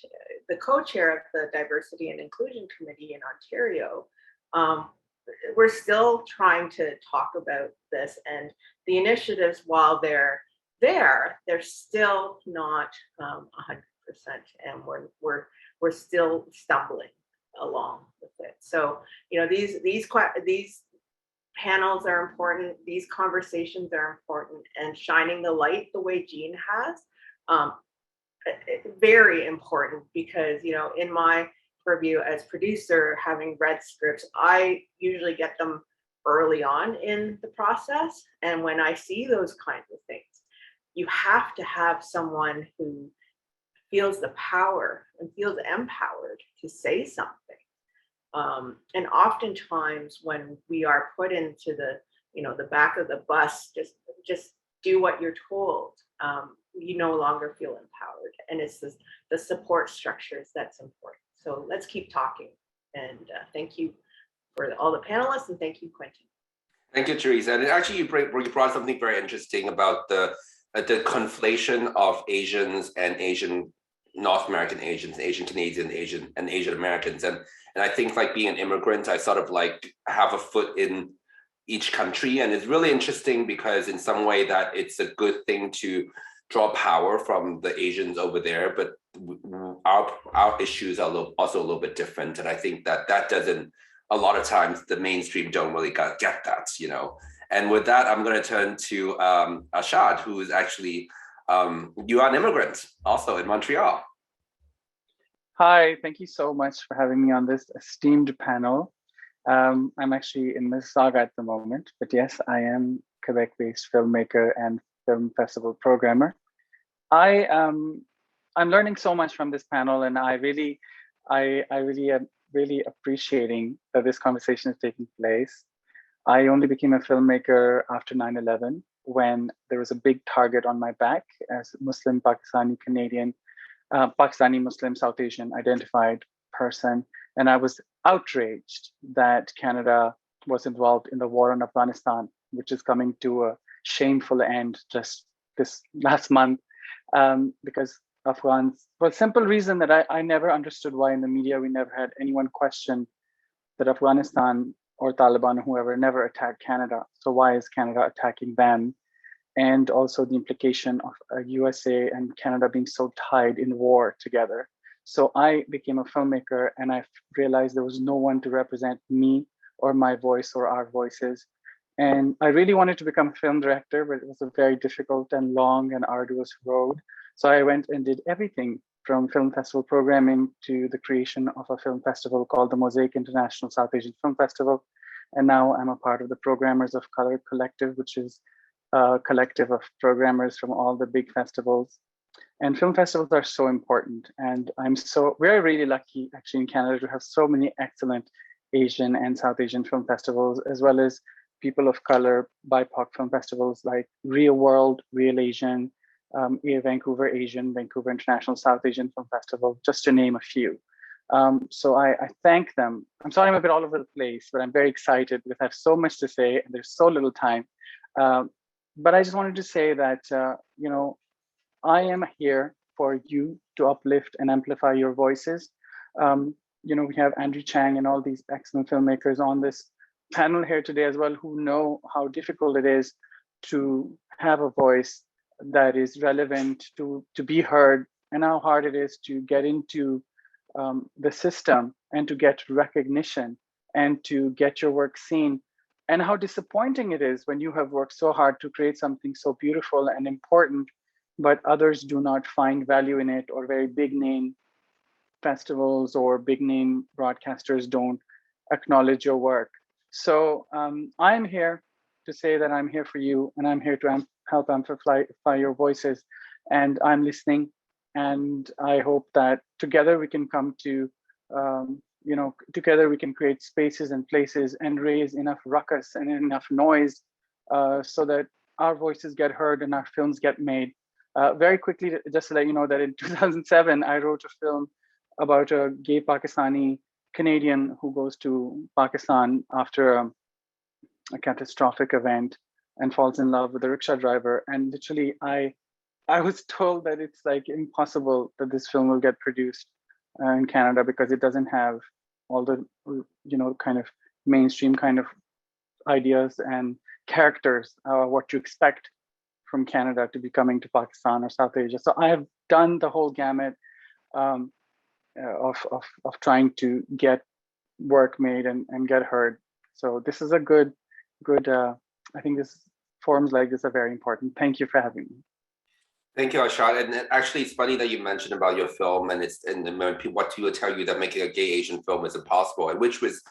the co-chair of the Diversity and Inclusion Committee in Ontario. We're still trying to talk about this, and the initiatives, while they're there, they're still not 100%, and we're still stumbling along with it. So, you know, these panels are important, these conversations are important, and shining the light the way Jean has, very important, because, you know, in my purview as producer, having read scripts, I usually get them early on in the process. And when I see those kinds of things, you have to have someone who feels the power and feels empowered to say something. And oftentimes when we are put into the, you know, the back of the bus, just do what you're told, you no longer feel empowered. And it's the support structures that's important. So let's keep talking. And thank you for all the panelists, and thank you, Quentin. Thank you, Teresa. And actually, you brought something very interesting about the conflation of Asians and Asian North American Asians, Asian Canadian, and Asian Americans. And I think, like, being an immigrant, I sort of like have a foot in each country. And it's really interesting because in some way that it's a good thing to draw power from the Asians over there, but our issues are also a little bit different. And I think that doesn't, a lot of times the mainstream don't really get that, you know. And with that, I'm going to turn to ARSHAD, who is actually, you are an immigrant also in Montreal. Hi, thank you so much for having me on this esteemed panel. I'm actually in Mississauga at the moment, but yes, I am Quebec-based filmmaker and film festival programmer. I'm learning so much from this panel, and I really am really appreciating that this conversation is taking place. I only became a filmmaker after 9/11, when there was a big target on my back as Muslim, Pakistani, Canadian, Pakistani Muslim, South Asian identified person. And I was outraged that Canada was involved in the war on Afghanistan, which is coming to a shameful end just this last month, because Afghans, for a simple reason that I never understood why in the media we never had anyone question that Afghanistan or Taliban or whoever never attacked Canada. So why is Canada attacking them? And also the implication of USA and Canada being so tied in war together. So I became a filmmaker, and I realized there was no one to represent me or my voice or our voices. And I really wanted to become a film director, but it was a very difficult and long and arduous road. So I went and did everything from film festival programming to the creation of a film festival called the Mosaic International South Asian Film Festival. And now I'm a part of the Programmers of Color Collective, which is a collective of programmers from all the big festivals. And film festivals are so important. And we're really lucky actually in Canada to have so many excellent Asian and South Asian film festivals, as well as people of color, BIPOC film festivals like Real World, Real Asian, Vancouver Asian, Vancouver International South Asian Film Festival, just to name a few. So I thank them. I'm sorry I'm a bit all over the place, but I'm very excited because I have so much to say and there's so little time. But I just wanted to say that, you know, I am here for you to uplift and amplify your voices. You know, we have Andrew Chang and all these excellent filmmakers on this panel here today as well, who know how difficult it is to have a voice that is relevant, to be heard, and how hard it is to get into the system and to get recognition and to get your work seen, and how disappointing it is when you have worked so hard to create something so beautiful and important, but others do not find value in it, or very big name festivals or big name broadcasters don't acknowledge your work. So I'm here to say that I'm here for you, and I'm here to help amplify your voices, and I'm listening. And I hope that together we can come to, you know, together we can create spaces and places and raise enough ruckus and enough noise so that our voices get heard and our films get made. Very quickly, just to let you know that in 2007, I wrote a film about a gay Pakistani Canadian who goes to Pakistan after a catastrophic event and falls in love with a rickshaw driver. And literally, I I was told that it's like impossible that this film will get produced in Canada because it doesn't have all the, kind of mainstream kind of ideas and characters, what you expect from Canada to be coming to Pakistan or South Asia. So I have done the whole gamut of trying to get work made and get heard. So this is a good. I think this forums like this are very important. Thank you for having me. Thank you, Arshad. And actually, it's funny that you mentioned about your film and what people tell you that making a gay Asian film is impossible, and which was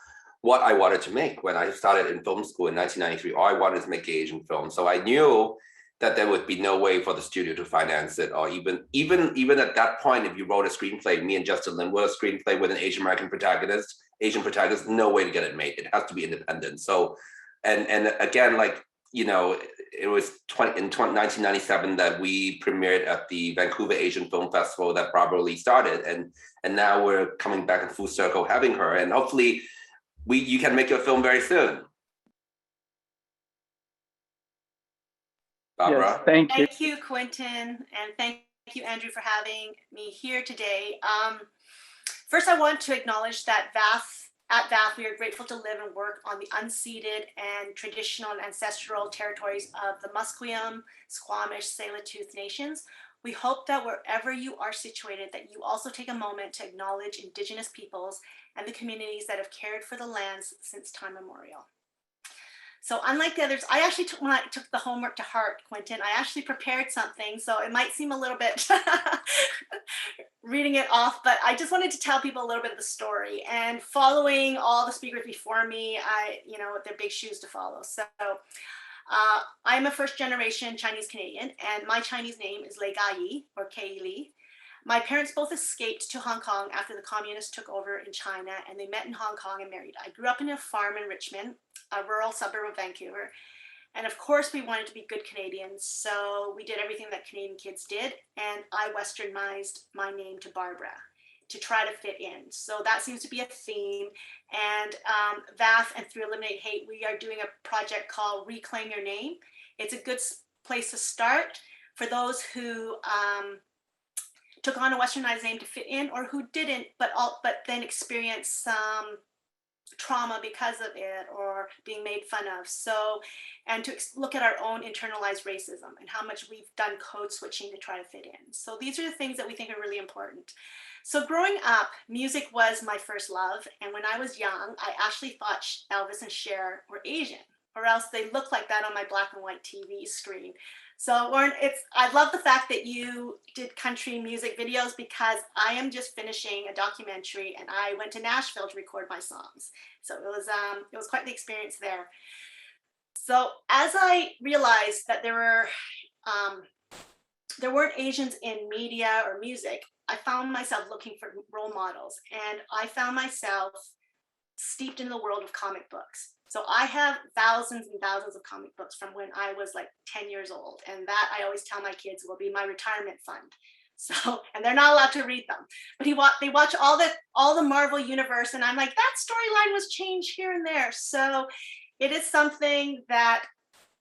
what I wanted to make when I started in film school in 1993. All I wanted to make gay Asian film. So I knew that there would be no way for the studio to finance it, or even at that point, if you wrote a screenplay, me and Justin Lin wrote a screenplay with an Asian protagonist, no way to get it made. It has to be independent. So, and again, like, it was in 1997 that we premiered at the Vancouver Asian Film Festival that probably started, and now we're coming back in full circle having her, and hopefully you can make your film very soon. Barbara? Yes, thank you. Thank you, Quentin, and thank you, Andrew, for having me here today. First, I want to acknowledge that at VAF, we are grateful to live and work on the unceded and traditional and ancestral territories of the Musqueam, Squamish, Tsleil-Waututh nations. We hope that wherever you are situated, that you also take a moment to acknowledge Indigenous peoples and the communities that have cared for the lands since time immemorial. So unlike the others, I actually took the homework to heart, Quentin. I actually prepared something, so it might seem a little bit reading it off, but I just wanted to tell people a little bit of the story. And following all the speakers before me, they're big shoes to follow. So I'm a first generation Chinese Canadian, and my Chinese name is Lei Gai, or Kei Li. My parents both escaped to Hong Kong after the communists took over in China, and they met in Hong Kong and married. I grew up in a farm in Richmond, a rural suburb of Vancouver. And of course, we wanted to be good Canadians, so we did everything that Canadian kids did, and I westernized my name to Barbara to try to fit in. So that seems to be a theme. And VAF and Through Eliminate Hate, we are doing a project called Reclaim Your Name. It's a good place to start for those who took on a westernized name to fit in, or who didn't, but then experienced some trauma because of it, or being made fun of. So, and to look at our own internalized racism and how much we've done code switching to try to fit in. So these are the things that we think are really important. So growing up, music was my first love. And when I was young, I actually thought Elvis and Cher were Asian, or else they looked like that on my black and white TV screen. So Lauren, I love the fact that you did country music videos, because I am just finishing a documentary and I went to Nashville to record my songs. So it was quite the experience there. So as I realized that there weren't Asians in media or music, I found myself looking for role models, and I found myself steeped in the world of comic books. So I have thousands and thousands of comic books from when I was like 10 years old. And that, I always tell my kids, will be my retirement fund. So, and they're not allowed to read them, but they watch all the Marvel universe. And I'm like, that storyline was changed here and there. So it is something that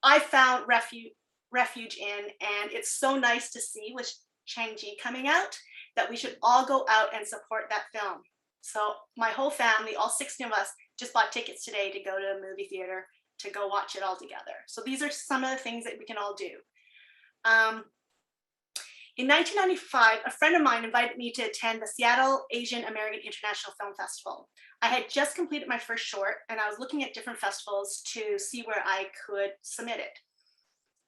I found refuge in. And it's so nice to see with Shang-Chi coming out that we should all go out and support that film. So my whole family, all 16 of us, just bought tickets today to go to a movie theater to go watch it all together. So these are some of the things that we can all do. In 1995, a friend of mine invited me to attend the Seattle Asian American International Film Festival. I had just completed my first short, and I was looking at different festivals to see where I could submit it.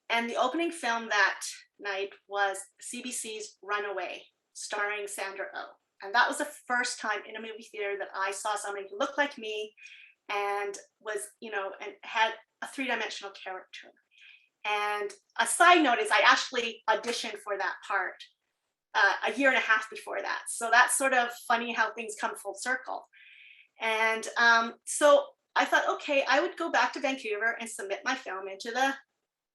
And the opening film that night was CBC's Runaway, starring Sandra Oh. And that was the first time in a movie theater that I saw somebody who looked like me and was, and had a three-dimensional character. And a side note is I actually auditioned for that part a year and a half before that. So that's sort of funny how things come full circle. And so I thought, okay, I would go back to Vancouver and submit my film into the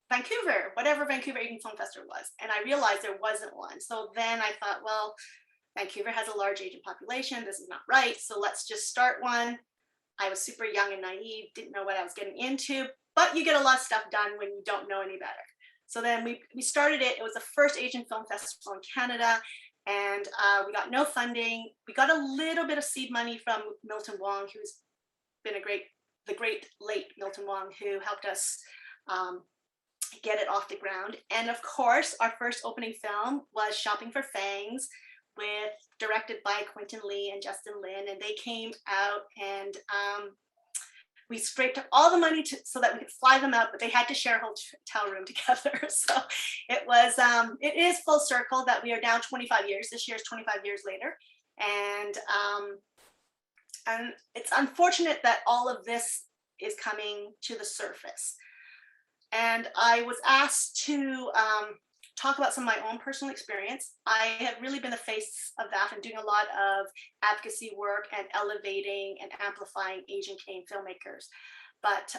Vancouver, whatever Vancouver Asian Film Festival was. And I realized there wasn't one. So then I thought, well, Vancouver has a large Asian population. This is not right. So let's just start one. I was super young and naive, didn't know what I was getting into, but you get a lot of stuff done when you don't know any better. So then we started it. It was the first Asian film festival in Canada, and we got no funding. We got a little bit of seed money from Milton Wong, who's been the great late Milton Wong, who helped us get it off the ground. And of course, our first opening film was Shopping for Fangs, directed by Quentin Lee and Justin Lin, and they came out, and we scraped up all the money so that we could fly them out, but they had to share a hotel room together. So it is full circle that we are now 25 years. This year is 25 years later, and it's unfortunate that all of this is coming to the surface. And I was asked to talk about some of my own personal experience. I have really been the face of that and doing a lot of advocacy work and elevating and amplifying Asian Canadian filmmakers. But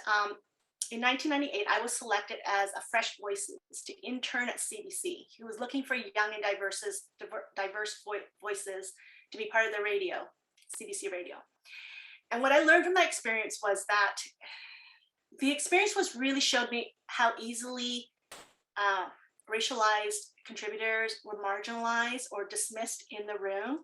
in 1998, I was selected as a Fresh Voices to intern at CBC. He was looking for young and diverse voices to be part of the radio, CBC radio. And what I learned from that experience was that the experience really showed me how easily racialized contributors were marginalized or dismissed in the room.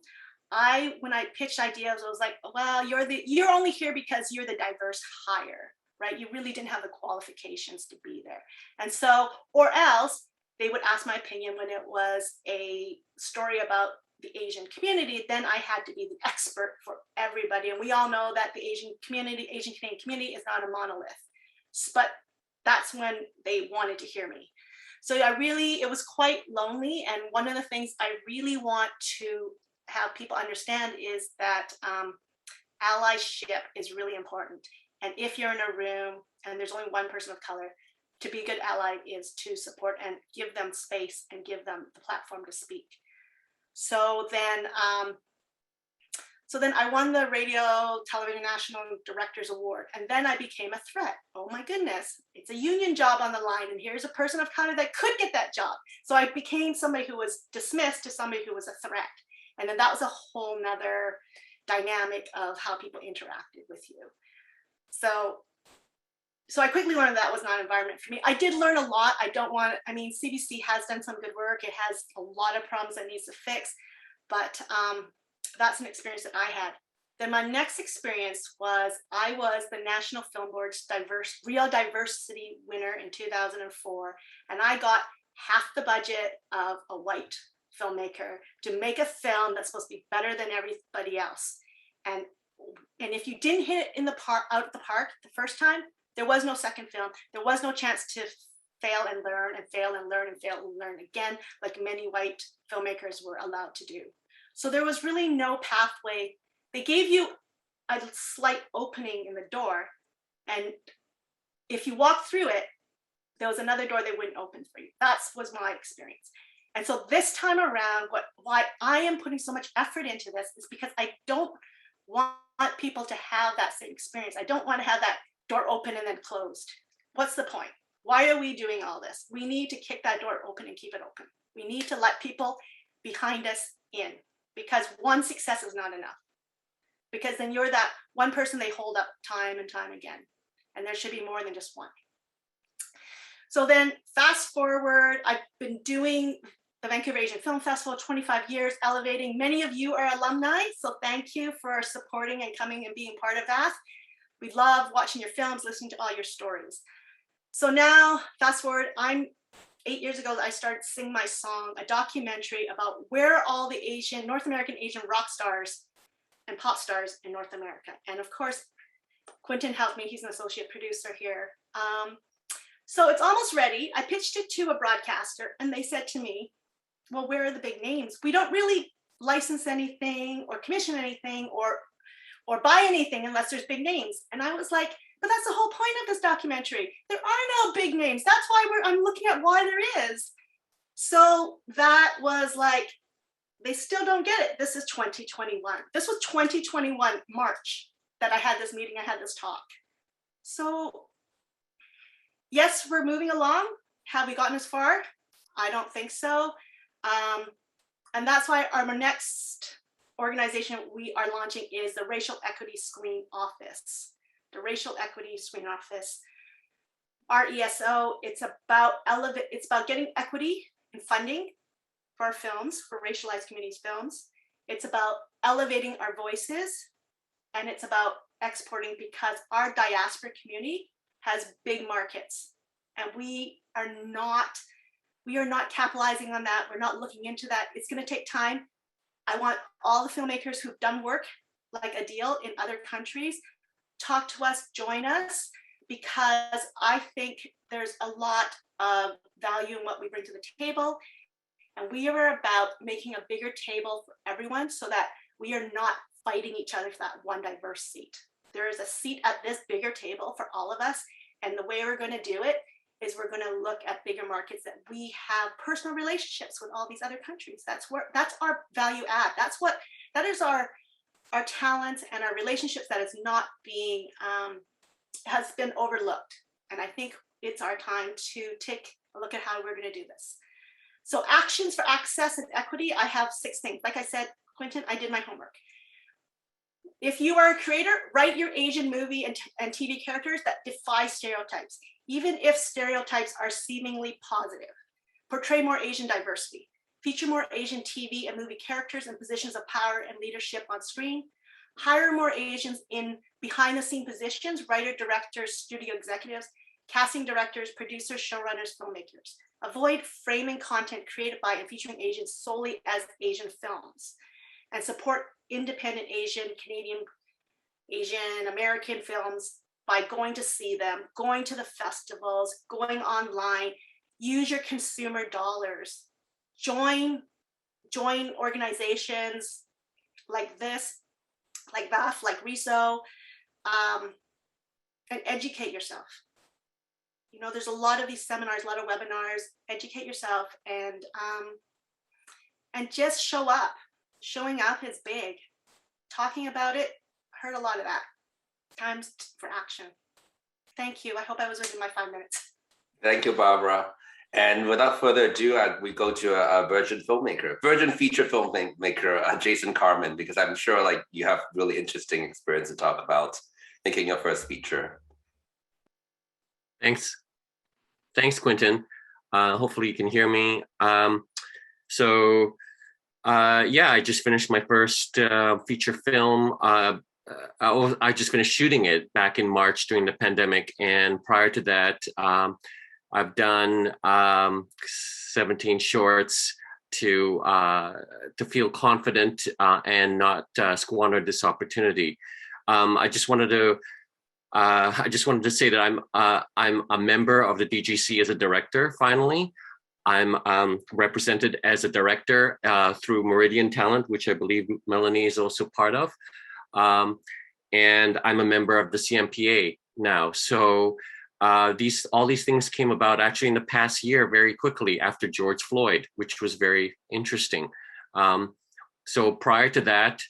When I pitched ideas, I was like, well, you're only here because you're the diverse hire, right? You really didn't have the qualifications to be there. And so, or else they would ask my opinion when it was a story about the Asian community, then I had to be the expert for everybody. And we all know that the Asian Canadian community is not a monolith, but that's when they wanted to hear me. So it was quite lonely. And one of the things I really want to have people understand is that allyship is really important. And if you're in a room and there's only one person of color, to be a good ally is to support and give them space and give them the platform to speak. So then I won the Radio Television National Directors Award, and then I became a threat. Oh my goodness, it's a union job on the line, and here's a person of color that could get that job. So I became somebody who was dismissed to somebody who was a threat. And then that was a whole nother dynamic of how people interacted with you. So I quickly learned that was not an environment for me. I did learn a lot. CBC has done some good work. It has a lot of problems that needs to fix, but that's an experience that I had. Then my next experience was I was the National Film Board's Real Diversity winner in 2004, and I got half the budget of a white filmmaker to make a film that's supposed to be better than everybody else. And if you didn't hit it out of the park the first time, there was no second film. There was no chance to fail and learn and fail and learn and fail and learn again, like many white filmmakers were allowed to do. So there was really no pathway. They gave you a slight opening in the door, and if you walked through it, there was another door they wouldn't open for you. That was my experience. And so this time around, why I am putting so much effort into this is because I don't want people to have that same experience. I don't want to have that door open and then closed. What's the point? Why are we doing all this? We need to kick that door open and keep it open. We need to let people behind us in, because one success is not enough. Because then you're that one person they hold up time and time again. And there should be more than just one. So then fast forward, I've been doing the Vancouver Asian Film Festival 25 years, elevating. Many of you are alumni, so thank you for supporting and coming and being part of that. We love watching your films, listening to all your stories. So now, fast forward, 8 years ago, I started Sing My Song, a documentary about where all the North American Asian rock stars and pop stars in North America. And of course, Quentin helped me, he's an associate producer here. So it's almost ready. I pitched it to a broadcaster and they said to me, well, where are the big names? We don't really license anything or commission anything or buy anything unless there's big names. And I was like, but that's the whole point of this documentary. There are no big names. That's why I'm looking at why there is. So that was like, they still don't get it. This is 2021. This was 2021 March that I had this meeting, I had this talk. So yes, we're moving along. Have we gotten as far? I don't think so. And that's why our next organization we are launching is the Racial Equity Screen Office. The Racial Equity Screen Office. RESO, it's about getting equity and funding for our films, for racialized communities films. It's about elevating our voices, and it's about exporting, because our diaspora community has big markets, and we are not capitalizing on that. We're not looking into that. It's going to take time. I want all the filmmakers who've done work like ADEEL in other countries, talk to us, join us, because I think there's a lot of value in what we bring to the table. And we are about making a bigger table for everyone, so that we are not fighting each other for that one diverse seat. There is a seat at this bigger table for all of us. And the way we're going to do it is we're going to look at bigger markets that we have personal relationships with all these other countries. That's our value add. That is our talents and our relationships that is not being, has been overlooked. And I think it's our time to take a look at how we're going to do this. So actions for access and equity, I have 6 things. Like I said, Quentin, I did my homework. If you are a creator, write your Asian movie and TV characters that defy stereotypes, even if stereotypes are seemingly positive. Portray more Asian diversity. Feature more Asian TV and movie characters in positions of power and leadership on screen. Hire more Asians in behind-the-scene positions, writer, directors, studio executives, casting directors, producers, showrunners, filmmakers. Avoid framing content created by and featuring Asians solely as Asian films. And support independent Asian, Canadian, Asian, American films by going to see them, going to the festivals, going online. Use your consumer dollars. Join organizations like this, like VAF, like RESO, and educate yourself. You know, there's a lot of these seminars, a lot of webinars. Educate yourself and just show up. Showing up is big. Talking about it, heard a lot of that. Times for action. Thank you. I hope I was within my 5 minutes. Thank you, Barbara. And without further ado, we go to a virgin feature filmmaker, Jason KARMAN, because I'm sure like you have really interesting experience to talk about making your first feature. Thanks, Quentin. Hopefully you can hear me. Yeah, I just finished my first feature film. I just finished shooting it back in March during the pandemic. And prior to that, I've done 17 shorts to feel confident and not squander this opportunity. I just wanted to say that I'm a member of the DGC as a director. Finally, I'm represented as a director through Meridian Talent, which I believe Melanie is also part of, and I'm a member of the CMPA now. So all these things came about actually in the past year very quickly after George Floyd, which was very interesting. So prior to that,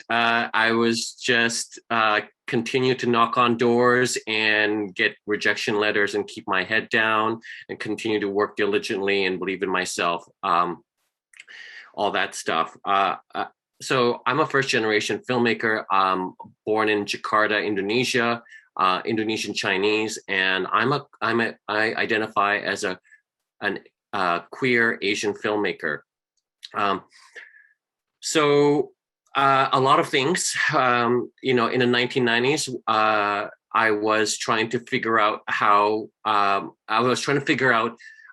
I was just continue to knock on doors and get rejection letters and keep my head down and continue to work diligently and believe in myself, all that stuff. So I'm a first generation filmmaker, born in Jakarta, Indonesia, Indonesian Chinese, and I identify as a queer Asian filmmaker. A lot of things, in the 1990s, I was trying to figure out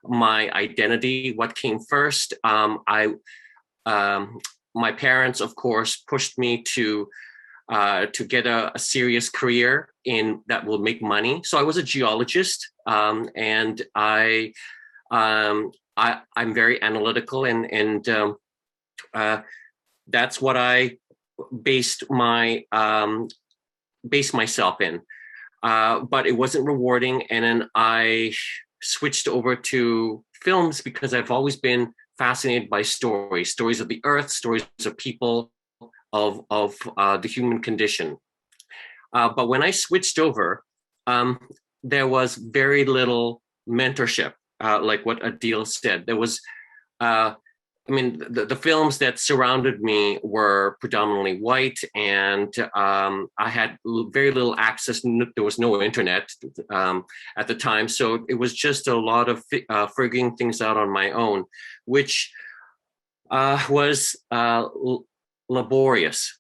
my identity, what came first. My parents, of course, pushed me to get a serious career that will make money. So I was a geologist, and I'm very analytical, and that's what I based myself in. But it wasn't rewarding, and then I switched over to films because I've always been fascinated by stories of the earth, stories of people, of the human condition. But when I switched over, there was very little mentorship. Like what ADEEL said, there was I mean, the films that surrounded me were predominantly white, and I had very little access. There was no internet at the time, so it was just a lot of figuring things out on my own, which was laborious.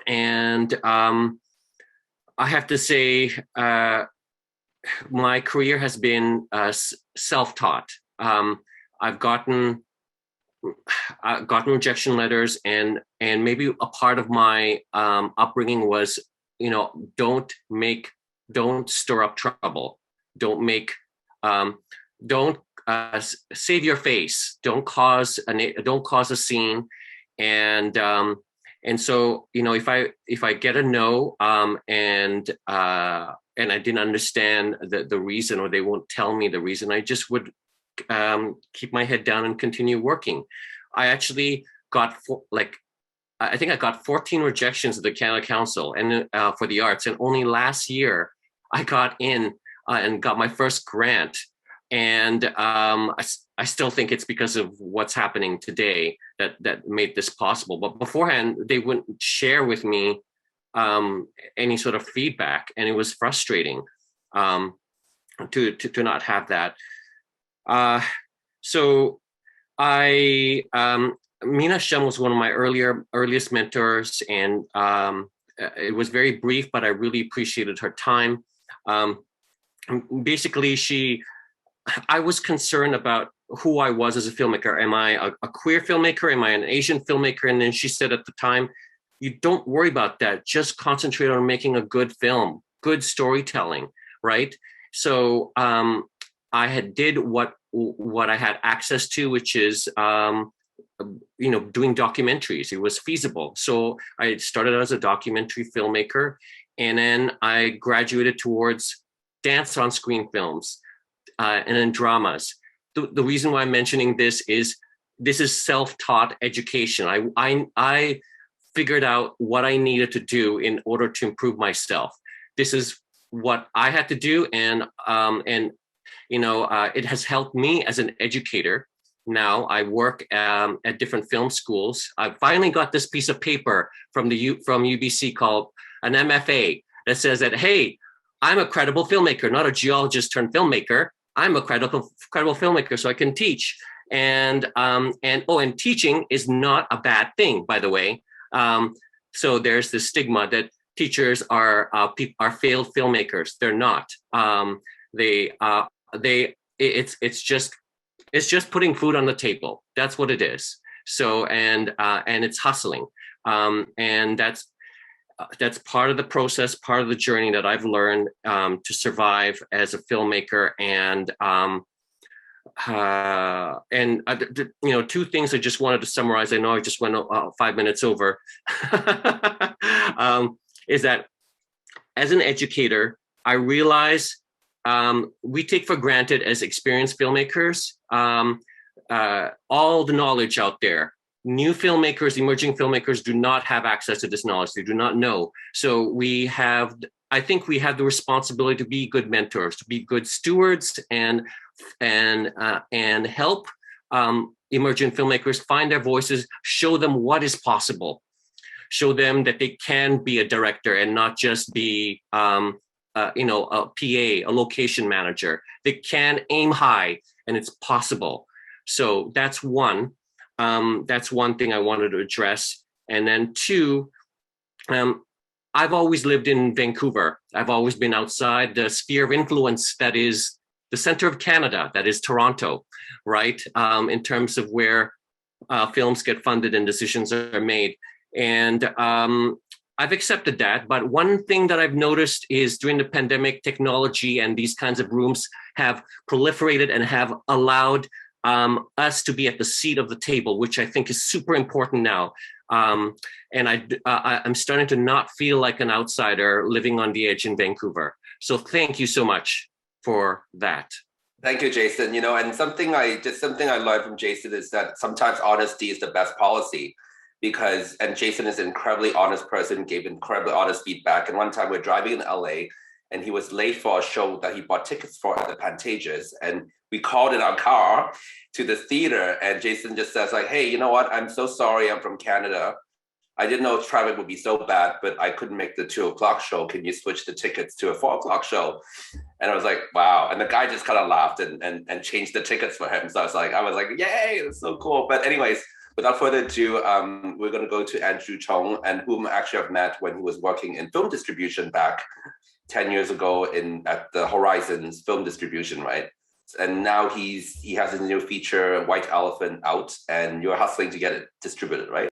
And I have to say, my career has been self-taught. I've gotten rejection letters, and maybe a part of my upbringing was, don't stir up trouble, don't save your face, don't cause a scene, and so if I get a no, and I didn't understand the reason, or they won't tell me the reason, I just would keep my head down and continue working. I actually got I think I got 14 rejections at the Canada Council and for the Arts, and only last year I got in and got my first grant. And I still think it's because of what's happening today that made this possible. But beforehand, they wouldn't share with me any sort of feedback, and it was frustrating to not have that. So Mina Shem was one of my earliest mentors, and it was very brief, but I really appreciated her time. Basically, I was concerned about who I was as a filmmaker. Am I a queer filmmaker? Am I an Asian filmmaker? And then she said at the time, you don't worry about that. Just concentrate on making a good film, good storytelling, right? So I did what I had access to, which is doing documentaries. It was feasible. So I started as a documentary filmmaker, and then I graduated towards dance on screen films and then dramas. The reason why I'm mentioning this is self-taught education. I figured out what I needed to do in order to improve myself. This is what I had to do, and it has helped me as an educator. Now I work at different film schools. I finally got this piece of paper from UBC called an MFA that says that, hey, I'm a credible filmmaker, not a geologist turned filmmaker. I'm a credible filmmaker, so I can teach. And teaching is not a bad thing, by the way. So there's this stigma that teachers are failed filmmakers. They're not. It's just putting food on the table. That's what it is. So and it's hustling, and that's part of the process, part of the journey that I've learned to survive as a filmmaker. And two things I just wanted to summarize. I know I just went 5 minutes over. Is that as an educator, I realize we take for granted as experienced filmmakers all the knowledge out there. New filmmakers, emerging filmmakers do not have access to this knowledge. They do not know. So I think we have the responsibility to be good mentors, to be good stewards, and help emerging filmmakers find their voices, show them what is possible, show them that they can be a director and not just be a PA, a location manager. They can aim high, and it's possible. So that's one. That's one thing I wanted to address. And then two, I've always lived in Vancouver. I've always been outside the sphere of influence that is the center of Canada, that is Toronto, right? In terms of where films get funded and decisions are made. And I've accepted that. But one thing that I've noticed is during the pandemic, technology and these kinds of rooms have proliferated and have allowed us to be at the seat of the table, which I think is super important now. And I'm starting to not feel like an outsider living on the edge in Vancouver. So thank you so much for that. Thank you, Jason. And something I learned from Jason is that sometimes honesty is the best policy, and Jason is an incredibly honest person, gave incredibly honest feedback. And one time we're driving in LA, and he was late for a show that he bought tickets for at the Pantages. And we called in our car to the theater, and Jason just says like, hey, you know what? I'm so sorry, I'm from Canada. I didn't know traffic would be so bad, but I couldn't make the 2 o'clock show. Can you switch the tickets to a 4 o'clock show? And I was like, wow. And the guy just kind of laughed and changed the tickets for him. So I was like, yay, that's so cool. But anyways, without further ado, we're going to go to Andrew Chung, and whom actually I've met when he was working in film distribution back 10 years ago at the Horizons film distribution, right? And now he has a new feature, White Elephant, out, and you're hustling to get it distributed, right?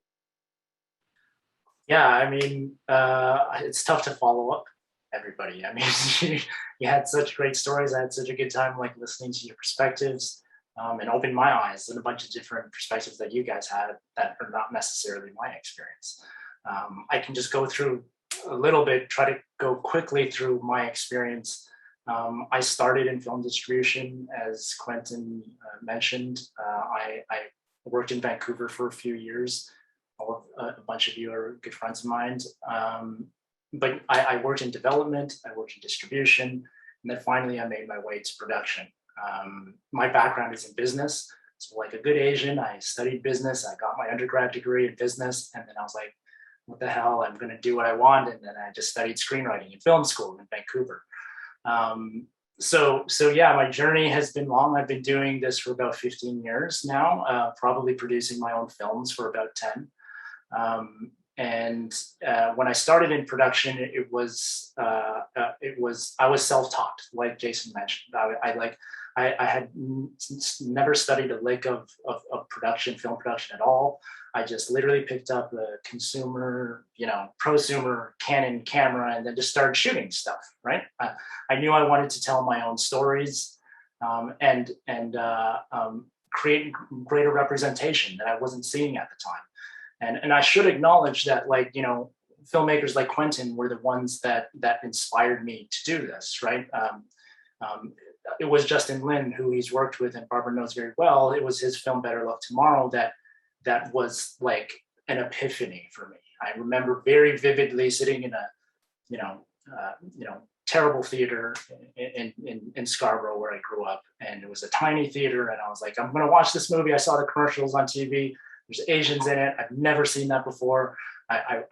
Yeah, I mean, it's tough to follow up everybody. I mean, you had such great stories. I had such a good time like listening to your perspectives, and opened my eyes in a bunch of different perspectives that you guys had that are not necessarily my experience. I can just go through a little bit, try to go quickly through my experience. I started in film distribution, as Quentin mentioned. I worked in Vancouver for a few years. A bunch of you are good friends of mine. But I worked in development, I worked in distribution, and then finally I made my way to production. My background is in business. So like a good Asian, I studied business. I got my undergrad degree in business. And then I was like, what the hell, I'm going to do what I want. And then I just studied screenwriting in film school in Vancouver. So yeah, my journey has been long. I've been doing this for about 15 years now, probably producing my own films for about 10. When I started in production, I was self-taught, like Jason mentioned. I had never studied a lick of production, film production at all. I just literally picked up a consumer, prosumer Canon camera and then just started shooting stuff, right? I knew I wanted to tell my own stories and create greater representation that I wasn't seeing at the time. And I should acknowledge that, filmmakers like Quentin were the ones that inspired me to do this, right? It was Justin Lin, who he's worked with and Barbara knows very well. It was his film Better Luck Tomorrow that was like an epiphany for me. I remember very vividly sitting in a terrible theater in Scarborough where I grew up, and it was a tiny theater, and I was like, I'm going to watch this movie. I saw the commercials on TV. There's Asians in it. I've never seen that before. I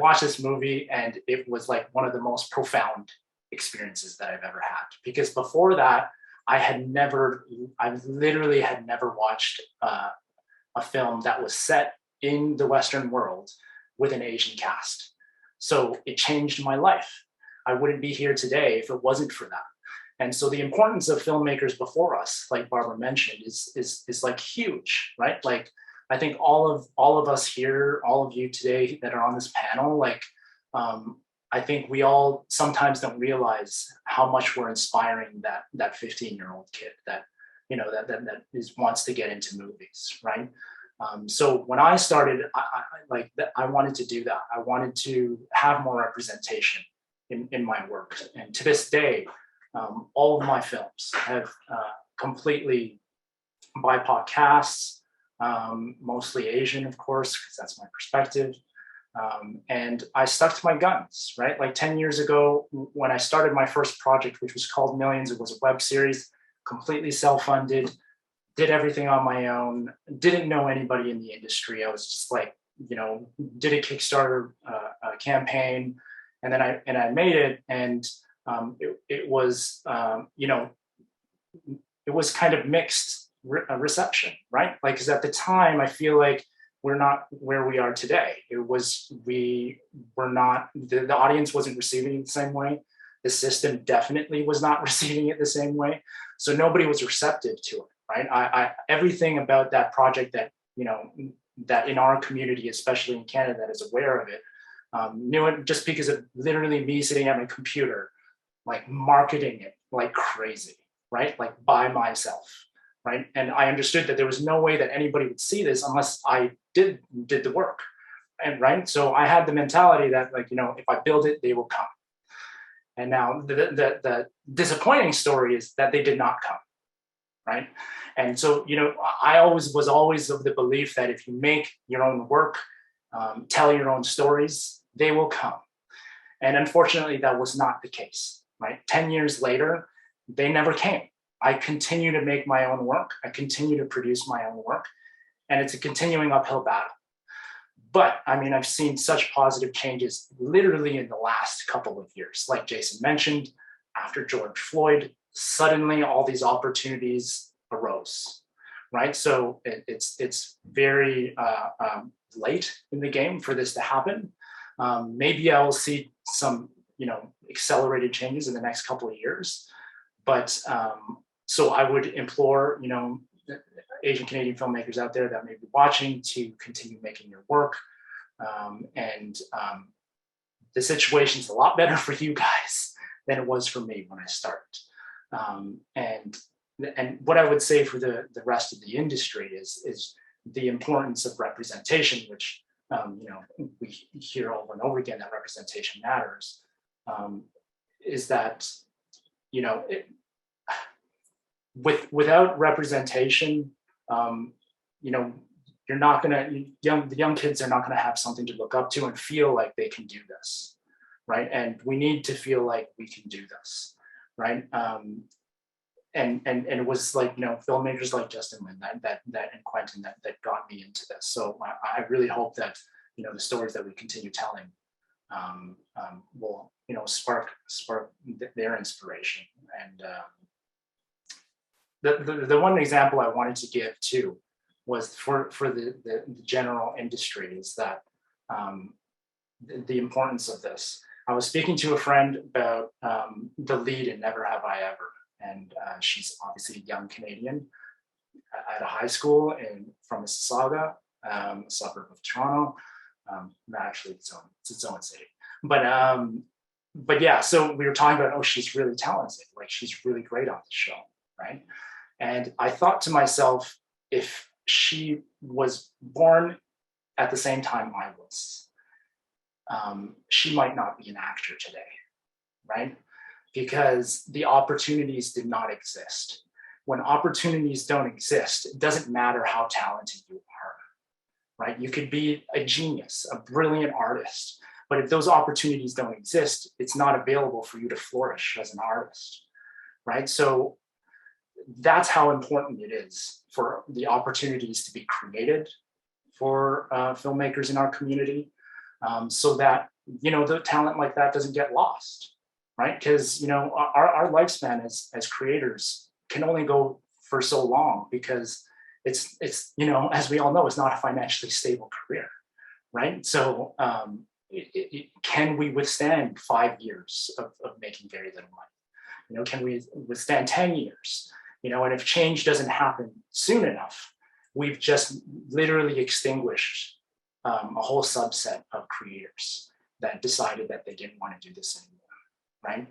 watched this movie, and it was like one of the most profound experiences that I've ever had. Because before that, I literally had never watched a film that was set in the Western world with an Asian cast. So it changed my life. I wouldn't be here today if it wasn't for that. And so the importance of filmmakers before us, like Barbara mentioned, is like huge, right? Like, I think all of us here, all of you today that are on this panel, I think we all sometimes don't realize how much we're inspiring that 15-year-old kid that wants to get into movies, right? So when I started, I wanted to do that. I wanted to have more representation in my work, and to this day, all of my films have completely BIPOC casts. Mostly Asian, of course, because that's my perspective. And I stuck to my guns, right? Like 10 years ago, when I started my first project, which was called Millions, it was a web series, completely self-funded, did everything on my own, didn't know anybody in the industry. I was just like, did a Kickstarter campaign, and then I made it, and it was, it was kind of mixed reception, right? Like, because at the time, I feel like we're not where we are today. We were not, the audience wasn't receiving it the same way. The system definitely was not receiving it the same way. So nobody was receptive to it, right? Everything about that project that in our community, especially in Canada, that is aware of it, knew it just because of literally me sitting at my computer, like marketing it like crazy, right? Like by myself. Right? And I understood that there was no way that anybody would see this unless I did the work. And right. So I had the mentality that, if I build it, they will come. And now the disappointing story is that they did not come. Right. And so, I was always of the belief that if you make your own work, tell your own stories, they will come. And unfortunately, that was not the case. right? 10 years later, they never came. I continue to make my own work. I continue to produce my own work, and it's a continuing uphill battle. But I mean, I've seen such positive changes literally in the last couple of years. Like Jason mentioned, after George Floyd, suddenly all these opportunities arose, right? So it's very late in the game for this to happen. Maybe I will see some, accelerated changes in the next couple of years. But so I would implore, Asian Canadian filmmakers out there that may be watching to continue making your work. The situation's a lot better for you guys than it was for me when I started. And what I would say for the rest of the industry is the importance of representation, which we hear over and over again that representation matters. Is that without representation, you're not gonna the young kids are not gonna have something to look up to and feel like they can do this, right? And we need to feel like we can do this, right? And it was like filmmakers like Justin Lin that and Quentin that got me into this. So I really hope that the stories that we continue telling will spark their inspiration. And the one example I wanted to give too was for the general industry is that the importance of this. I was speaking to a friend about the lead in Never Have I Ever, and she's obviously a young Canadian at a high school from Mississauga, a suburb of Toronto. Actually, it's its own city, but yeah. So we were talking about, she's really talented, like she's really great on the show, right? And I thought to myself, if she was born at the same time I was, she might not be an actor today, right? Because the opportunities did not exist. When opportunities don't exist, it doesn't matter how talented you are, right? You could be a genius, a brilliant artist, but if those opportunities don't exist, it's not available for you to flourish as an artist, right? So that's how important it is for the opportunities to be created for filmmakers in our community, so that the talent like that doesn't get lost, right? Because our lifespan as creators can only go for so long, because it's as we all know, it's not a financially stable career, right? So can we withstand 5 years of making very little money? Can we withstand 10 years? And if change doesn't happen soon enough, we've just literally extinguished a whole subset of creators that decided that they didn't want to do this anymore, right?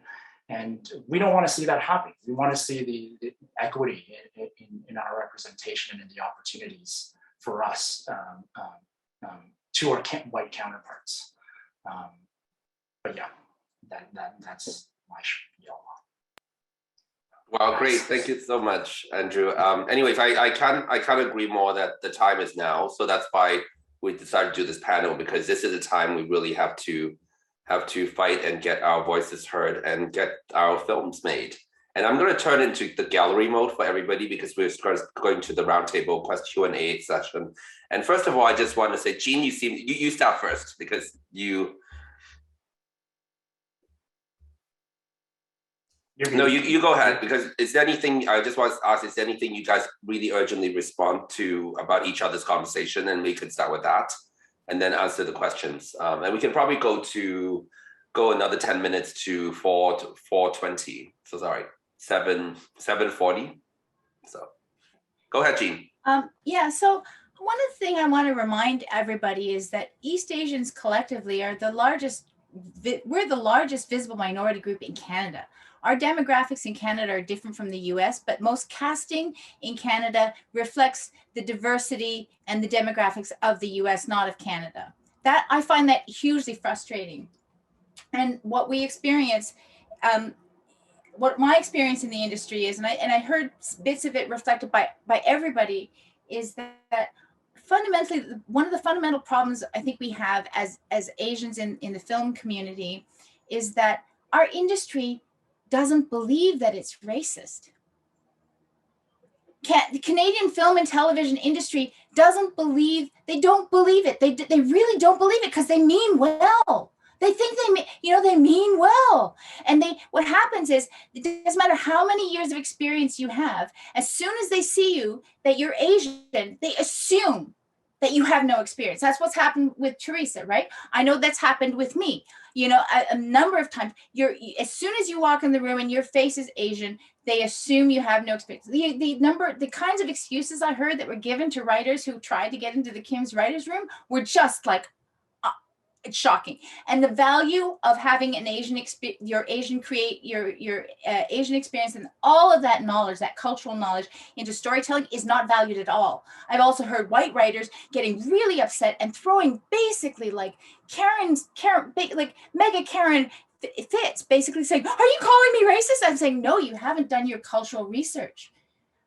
And we don't want to see that happen. We want to see the equity in our representation and in the opportunities for us to our white counterparts. But yeah, that's my spiel. Wow, great. Thank you so much, Andrew. Anyways, I can't agree more that the time is now. So that's why we decided to do this panel, because this is a time we really have to fight and get our voices heard and get our films made. And I'm going to turn into the gallery mode for everybody, because we're going to the roundtable Q&A session. And first of all, I just want to say, Jean, you start first, because you go ahead, because is there anything, I just want to ask, is there anything you guys really urgently respond to about each other's conversation? And we could start with that and then answer the questions. And we can probably go another 10 minutes to 4:20. So sorry, 7:40. So go ahead, Jean. Yeah, so one of the things I want to remind everybody is that East Asians collectively are we're the largest visible minority group in Canada. Our demographics in Canada are different from the US, but most casting in Canada reflects the diversity and the demographics of the US, not of Canada. I find that hugely frustrating. And what we experience, what my experience in the industry is, and I heard bits of it reflected by everybody, is that fundamentally, one of the fundamental problems I think we have as Asians in the film community is that our industry doesn't believe that it's racist. The Canadian film and television industry doesn't believe, they don't believe it. They really don't believe it because they mean well. They think they mean well. And what happens is, it doesn't matter how many years of experience you have, as soon as they see you, that you're Asian, they assume that you have no experience. That's what's happened with Teresa, right? I know that's happened with me. You know, a number of times, as soon as you walk in the room and your face is Asian, they assume you have no experience. The kinds of excuses I heard that were given to writers who tried to get into the Kim's writers' room were just like, it's shocking. And the value of having an Asian Asian experience and all of that knowledge, that cultural knowledge into storytelling is not valued at all. I've also heard white writers getting really upset and throwing basically like like Mega Karen Fitz, basically saying, "Are you calling me racist?" I'm saying, no, you haven't done your cultural research.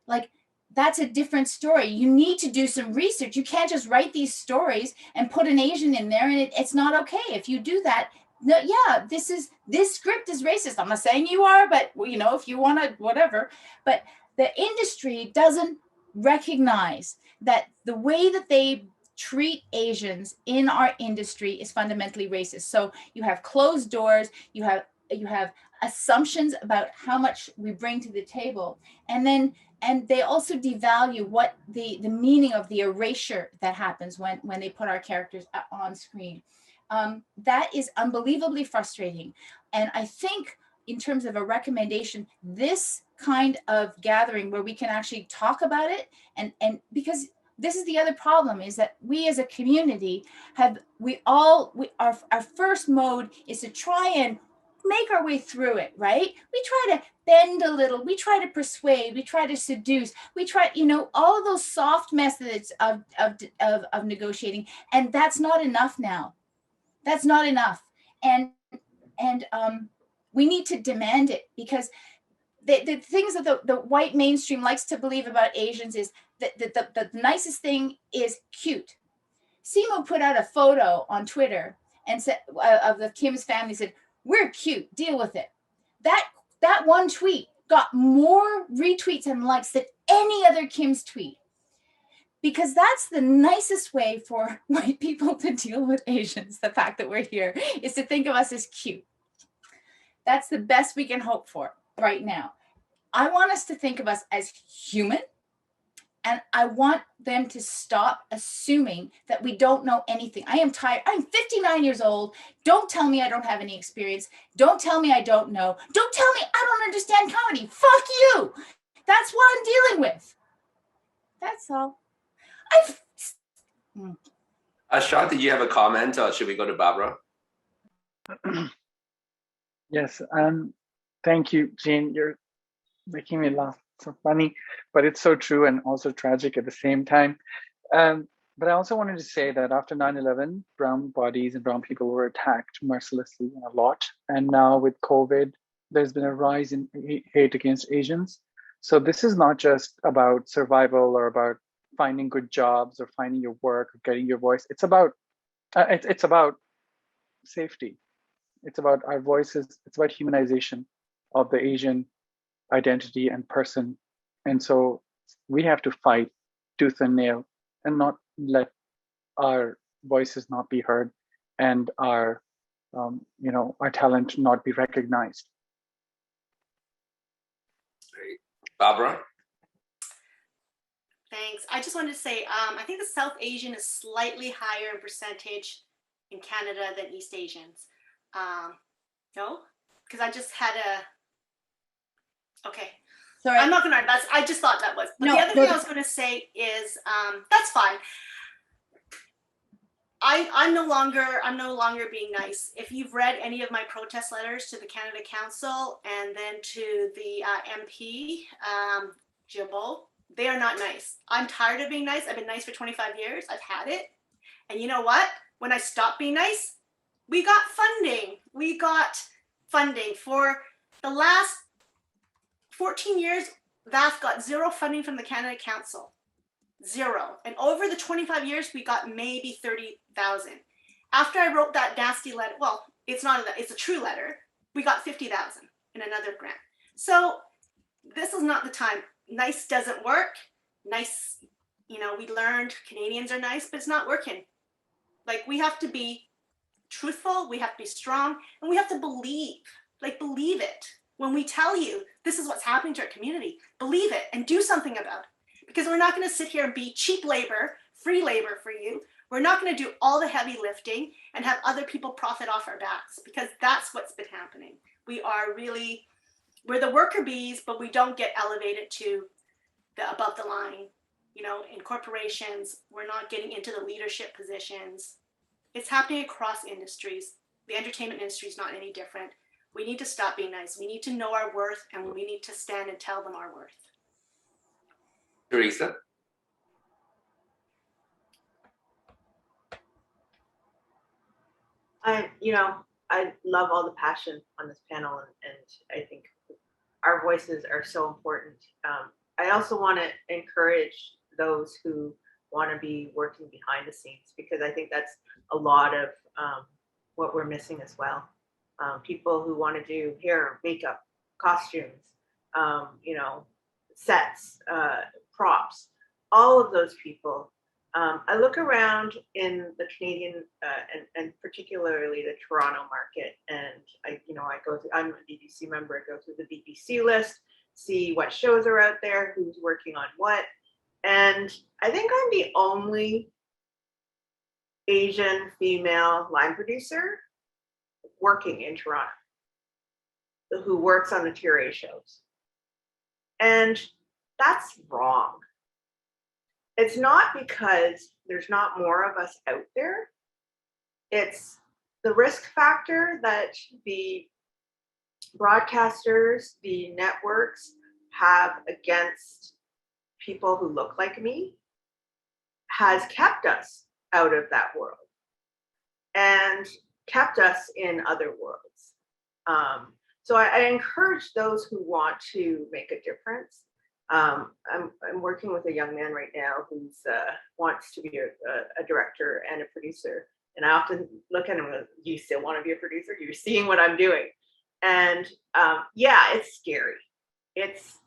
Like, that's a different story. You need to do some research. You can't just write these stories and put an Asian in there, and it's not okay. If you do that, no, yeah, this script is racist. I'm not saying you are, but you know, if you want to, whatever. But the industry doesn't recognize that the way that they treat Asians in our industry is fundamentally racist. So you have closed doors, you have assumptions about how much we bring to the table, and they also devalue what the meaning of the erasure that happens when they put our characters on screen. That is unbelievably frustrating. And I think in terms of a recommendation, this kind of gathering where we can actually talk about it, and because this is the other problem, is that we as a community our first mode is to try and make our way through it, right? We try to bend a little, we try to persuade, we try to seduce, we try, you know, all of those soft methods of negotiating, and that's not enough now. That's not enough. And we need to demand it, because the things that the white mainstream likes to believe about Asians is that the nicest thing is cute. Simo put out a photo on Twitter and said of the Kim's family, said, "We're cute, deal with it." That one tweet got more retweets and likes than any other Kim's tweet, because that's the nicest way for white people to deal with Asians. The fact that we're here is to think of us as cute. That's the best we can hope for right now. I want us to think of us as human, and I want them to stop assuming that we don't know anything. I am tired. I'm 59 years old. Don't tell me I don't have any experience. Don't tell me I don't know. Don't tell me I don't understand comedy. Fuck you. That's what I'm dealing with. That's all. ARSHAD, did you have a comment, or should we go to Barbara? Yes, thank you, Jean. You're making me laugh. So funny, but it's so true and also tragic at the same time. But I also wanted to say that after 9/11, brown bodies and brown people were attacked mercilessly a lot. And now with COVID, there's been a rise in hate against Asians. So this is not just about survival or about finding good jobs or finding your work or getting your voice. It's about safety. It's about our voices. It's about humanization of the Asian identity and person. And so we have to fight tooth and nail and not let our voices not be heard and our our talent not be recognized. Great. Barbara? Thanks. I just wanted to say, I think the South Asian is slightly higher in percentage in Canada than East Asians. No? Because I just had okay. Sorry. I'm not going to, I just thought that was. But No, the other thing I was going to say is, that's fine. I'm no longer being nice. If you've read any of my protest letters to the Canada Council and then to the MP, Jimbo, they are not nice. I'm tired of being nice. I've been nice for 25 years. I've had it. And you know what? When I stopped being nice, we got funding. We got funding for the last 14 years. VAF got zero funding from the Canada Council. Zero. And over the 25 years, we got maybe 30,000. After I wrote that nasty letter, well, it's not, it's a true letter, we got 50,000. in another grant. So this is not the time. Nice doesn't work. Nice, we learned Canadians are nice, but it's not working. Like, we have to be truthful, we have to be strong, and we have to believe it. When we tell you this is what's happening to our community, believe it and do something about it. Because we're not going to sit here and be cheap labor, free labor for you. We're not going to do all the heavy lifting and have other people profit off our backs, because that's what's been happening. We're the worker bees, but we don't get elevated to the above the line. In corporations, we're not getting into the leadership positions. It's happening across industries. The entertainment industry is not any different. We need to stop being nice. We need to know our worth, and we need to stand and tell them our worth. Teresa? I love all the passion on this panel, and I think our voices are so important. I also want to encourage those who want to be working behind the scenes, because I think that's a lot of what we're missing as well. People who want to do hair, makeup, costumes, sets, props, all of those people. I look around in the Canadian and particularly the Toronto market, and I go through. I'm a BBC member. I go through the BBC list, see what shows are out there, who's working on what, and I think I'm the only Asian female line producer working in Toronto who works on the TERESA shows, and that's wrong. It's not because there's not more of us out there. It's the risk factor that the broadcasters, the networks have against people who look like me has kept us out of that world and kept us in other worlds. So I encourage those who want to make a difference. I'm working with a young man right now who's wants to be a director and a producer, and I often look at him and go, "You still want to be a producer? You're seeing what I'm doing," and yeah, it's scary. It's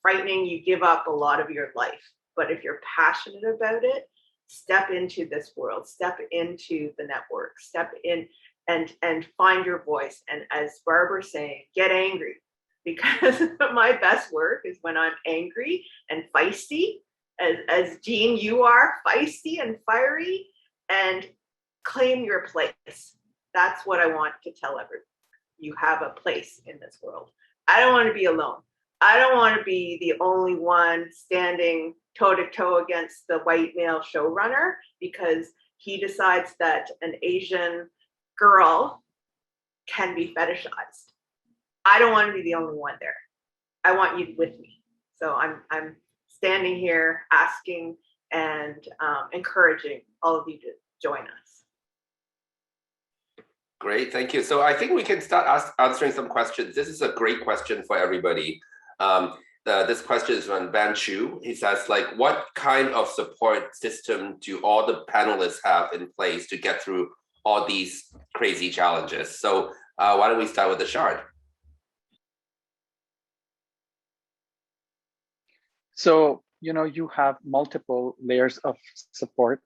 frightening. You give up a lot of your life, but if you're passionate about it, step into this world, step into the network, step in and find your voice. And as Barbara's saying, get angry. Because my best work is when I'm angry and feisty, as Jean, you are feisty and fiery, and claim your place. That's what I want to tell everyone. You have a place in this world. I don't want to be alone. I don't want to be the only one standing toe to toe against the white male showrunner because he decides that an Asian girl can be fetishized. I don't want to be the only one there. I want you with me. So I'm standing here asking and encouraging all of you to join us. Great, thank you. So I think we can start answering some questions. This is a great question for everybody. This question is from Van Chu. He says, what kind of support system do all the panelists have in place to get through all these crazy challenges? So why don't we start with ARSHAD? So, you have multiple layers of support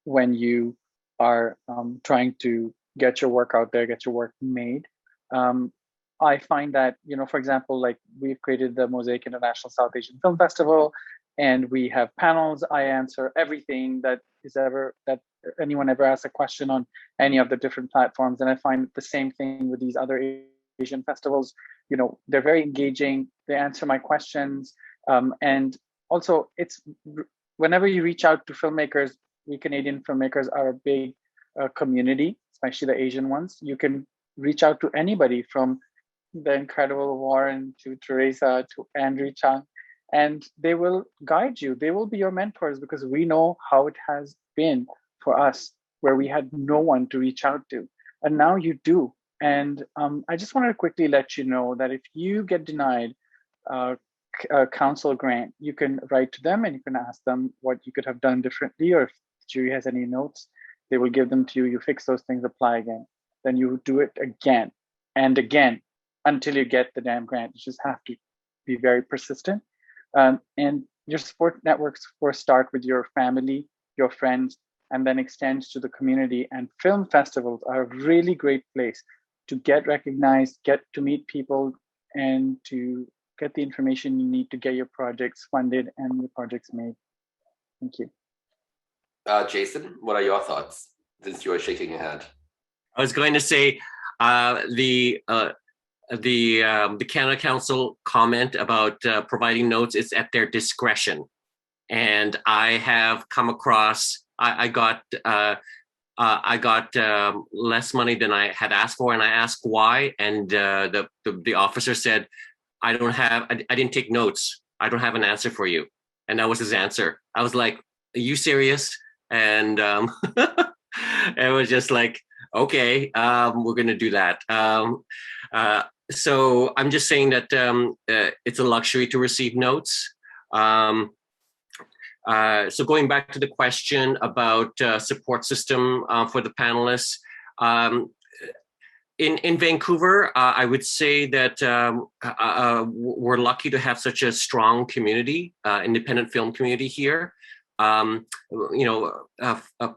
when you are trying to get your work out there, get your work made. I find that, for example, we've created the Mosaic International South Asian Film Festival, and we have panels. I answer everything that anyone ever asks a question on any of the different platforms. And I find the same thing with these other Asian festivals. They're very engaging. They answer my questions. And also, it's whenever you reach out to filmmakers, we Canadian filmmakers are a big community, especially the Asian ones. You can reach out to anybody from the incredible Warren to Teresa to Andrew Chung, and they will guide you. They will be your mentors because we know how it has been for us where we had no one to reach out to. And now you do. And I just wanted to quickly let you know that if you get denied a council grant, you can write to them and you can ask them what you could have done differently, or if the jury has any notes, they will give them to you. You fix those things, apply again. Then you do it again and again until you get the damn grant. You just have to be very persistent. And your support networks first start with your family, your friends, and then extends to the community. And film festivals are a really great place to get recognized, get to meet people, and to get the information you need to get your projects funded and your projects made. Thank you. Jason, what are your thoughts, since you are shaking your head? I was going to say the Canada Council comment about providing notes is at their discretion, and I have come across. I got less money than I had asked for, and I asked why, and the officer said, I didn't take notes. I don't have an answer for you, and that was his answer. I was like, are you serious? And it was just like, okay, we're going to do that. So I'm just saying that it's a luxury to receive notes. So going back to the question about support system for the panelists, in Vancouver, I would say that we're lucky to have such a strong community, independent film community here.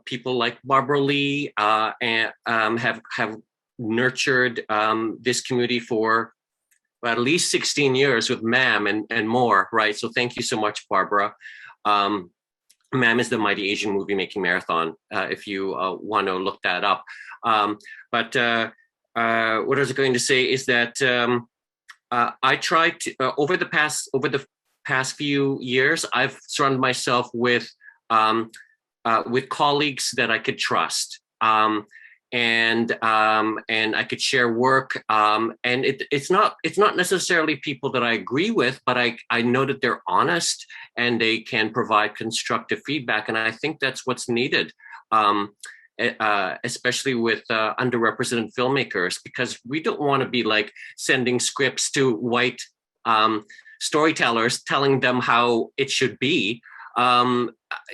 People like Barbara Lee and have nurtured this community for at least 16 years with MAM and more, right? So thank you so much, Barbara. MAM is the Mighty Asian Movie Making Marathon, if you want to look that up. But what I was going to say is that I tried to, over the past few years, I've surrounded myself with colleagues that I could trust, and I could share work. And it's not necessarily people that I agree with, but I know that they're honest and they can provide constructive feedback, and I think that's what's needed. Especially with underrepresented filmmakers, because we don't want to be like sending scripts to white storytellers telling them how it should be.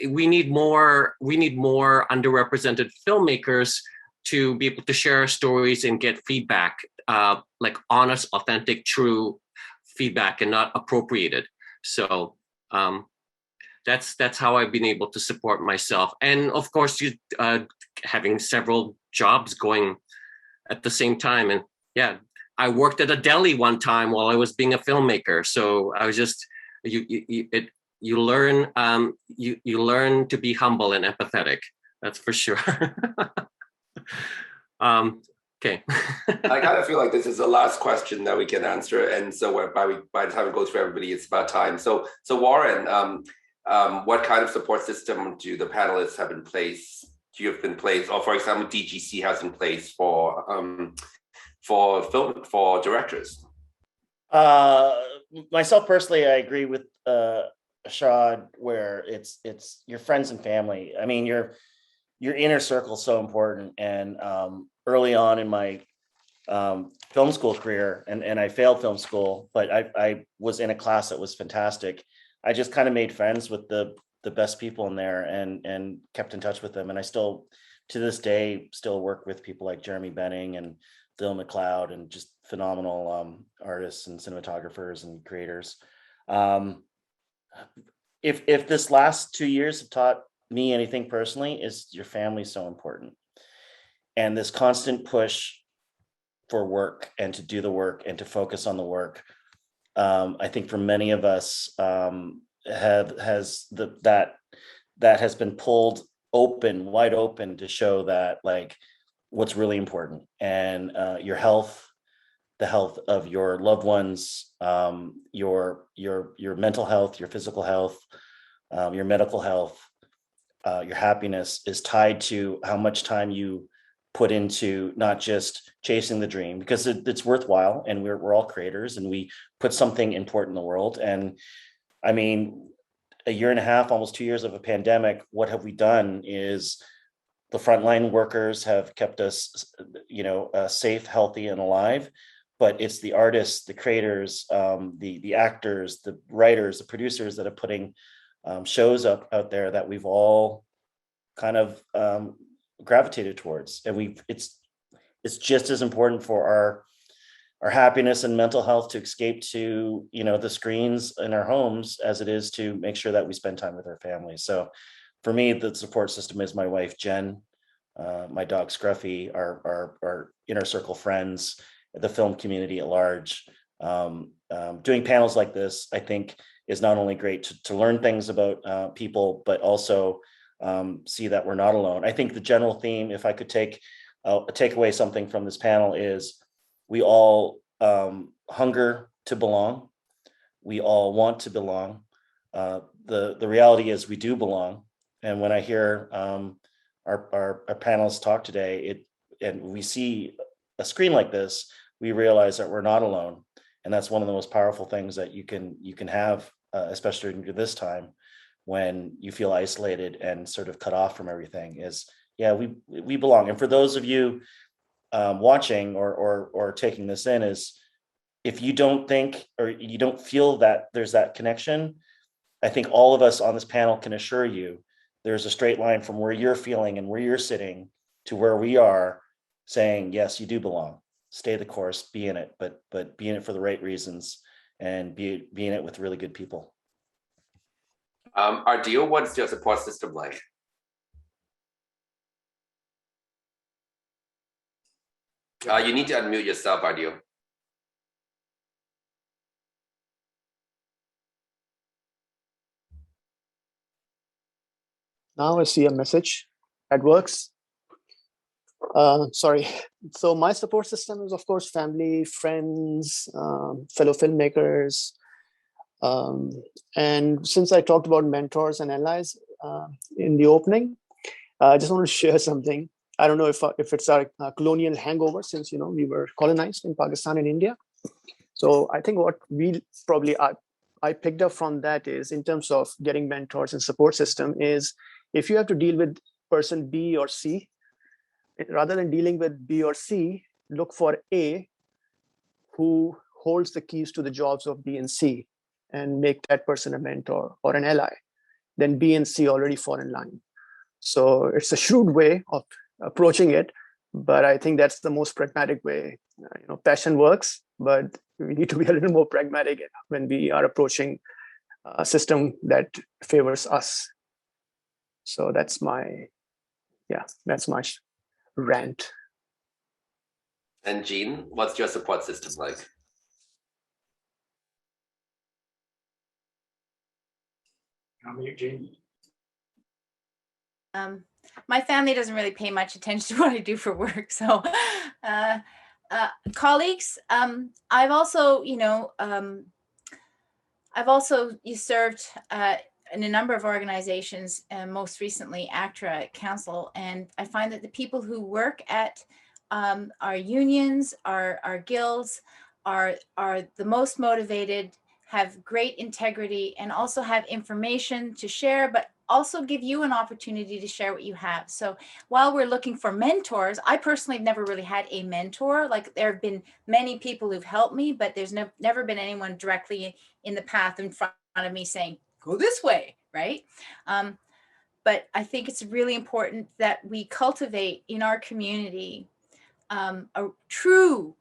We need more underrepresented filmmakers to be able to share stories and get feedback, like honest, authentic, true feedback, and not appropriated. So that's how I've been able to support myself. And of course, having several jobs going at the same time. And yeah, I worked at a deli one time while I was being a filmmaker. So I was just, you learn to be humble and empathetic. That's for sure. Okay. I kind of feel like this is the last question that we can answer. And so by the time it goes for everybody, it's about time. So Warren, what kind of support system do the panelists have in place? Do you have in place, or for example, DGC has in place for directors? Myself personally, I agree with ARSHAD, where it's your friends and family. I mean, your inner circle is so important. And early on in my film school career, and I failed film school, but I was in a class that was fantastic. I just kind of made friends with the best people in there and kept in touch with them. And I still, to this day, still work with people like Jeremy Benning and Phil McLeod, and just phenomenal artists and cinematographers and creators. If this last 2 years have taught me anything personally, is your family so important. And this constant push for work and to do the work and to focus on the work, I think for many of us that has been pulled wide open to show that like what's really important, and your health, the health of your loved ones, your mental health, your physical health, your medical health, your happiness is tied to how much time you put into not just chasing the dream, because it's worthwhile, and we're all creators and we put something important in the world. And I mean, a year and a half, almost 2 years of a pandemic, what have we done is the frontline workers have kept us, safe, healthy, and alive. But it's the artists, the creators, the actors, the writers, the producers that are putting shows out there that we've all kind of gravitated towards. And it's just as important for happiness and mental health to escape to, the screens in our homes as it is to make sure that we spend time with our families. So for me, the support system is my wife, Jen, my dog Scruffy, our inner circle friends, the film community at large. Doing panels like this, I think, is not only great to learn things about people, but also see that we're not alone. I think the general theme, if I could take away something from this panel, is we all hunger to belong. We all want to belong. The reality is we do belong. And when I hear our panelists talk today, and we see a screen like this, we realize that we're not alone. And that's one of the most powerful things that you can have, especially during this time when you feel isolated and sort of cut off from everything, is, yeah, we belong. And for those of you watching or taking this in, is if you don't think or you don't feel that there's that connection, I think all of us on this panel can assure you there's a straight line from where you're feeling and where you're sitting to where we are, saying, yes, you do belong. Stay the course, be in it, but be in it for the right reasons, and be in it with really good people. ADEEL, what's your support system like? You need to unmute yourself, ADEEL. Now I see a message that works. Sorry. So my support system is, of course, family, friends, fellow filmmakers. And since I talked about mentors and allies in the opening, I just want to share something. I don't know if it's our colonial hangover, since we were colonized in Pakistan and India. So I think what we probably I picked up from that is, in terms of getting mentors and support system, is if you have to deal with person B or C, rather than dealing with B or C, look for A, who holds the keys to the jobs of B and C, and make that person a mentor or an ally. Then B and C already fall in line. So it's a shrewd way of approaching it, but I think that's the most pragmatic way. Passion works, but we need to be a little more pragmatic when we are approaching a system that favors us. So that's my rant. And Jean, what's your support system like? Jean. My family doesn't really pay much attention to what I do for work. So colleagues, I've also served in a number of organizations, and most recently ACTRA Council. And I find that the people who work at our unions, our guilds, are the most motivated, have great integrity, and also have information to share, but also give you an opportunity to share what you have. So while we're looking for mentors, I personally have never really had a mentor. Like, there have been many people who've helped me, but there's never been anyone directly in the path in front of me saying, go this way, right? But I think it's really important that we cultivate in our community a true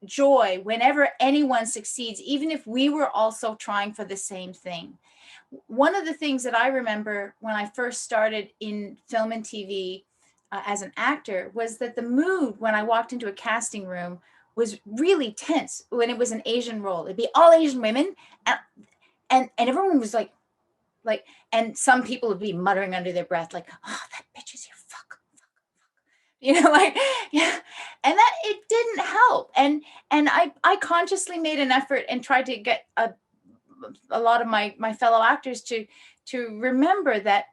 joy whenever anyone succeeds, even if we were also trying for the same thing. One of the things that I remember when I first started in film and TV as an actor was that the mood when I walked into a casting room was really tense. When it was an Asian role, it'd be all Asian women, and everyone was like, and some people would be muttering under their breath, like, oh, that bitch is here, fuck. Yeah. And that, it didn't help. And I consciously made an effort and tried to get a lot of my fellow actors to remember that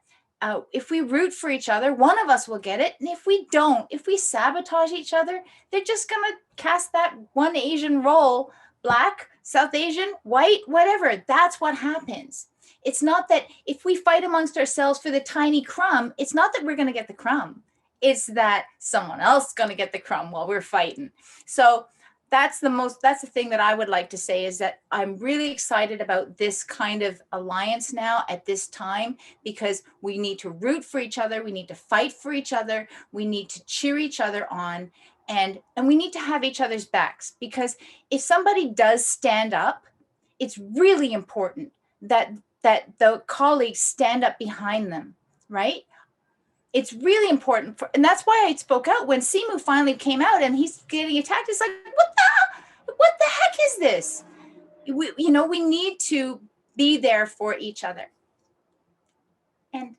if we root for each other, one of us will get it. And if we don't, if we sabotage each other, they're just going to cast that one Asian role, Black, South Asian, white, whatever. That's what happens. It's not that if we fight amongst ourselves for the tiny crumb, it's not that we're going to get the crumb. It's that someone else is going to get the crumb while we're fighting. So that's the thing that I would like to say, is that I'm really excited about this kind of alliance now at this time, because we need to root for each other. We need to fight for each other. We need to cheer each other on, and we need to have each other's backs, because if somebody does stand up, it's really important that the colleagues stand up behind them, right? It's really important and that's why I spoke out when Simu finally came out and he's getting attacked. It's like, what the heck is this? We need to be there for each other. And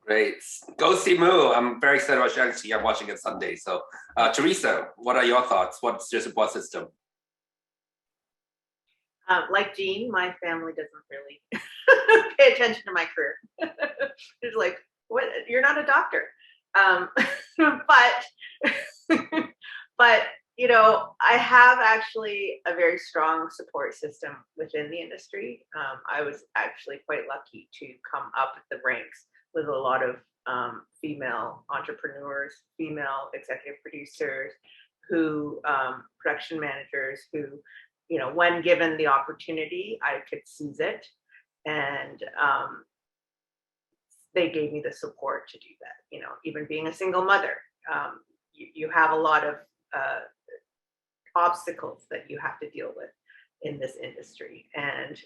great. Go Simu. I'm very excited about Shang-Chi. I'm watching it Sunday. So Teresa, what are your thoughts? What's your support system? Like Jean, my family doesn't really pay attention to my career. It's like, what? You're not a doctor. But I have actually a very strong support system within the industry. I was actually quite lucky to come up the ranks with a lot of female entrepreneurs, female executive producers, production managers who, when given the opportunity, I could seize it. And they gave me the support to do that. Even being a single mother, you have a lot of obstacles that you have to deal with in this industry. And,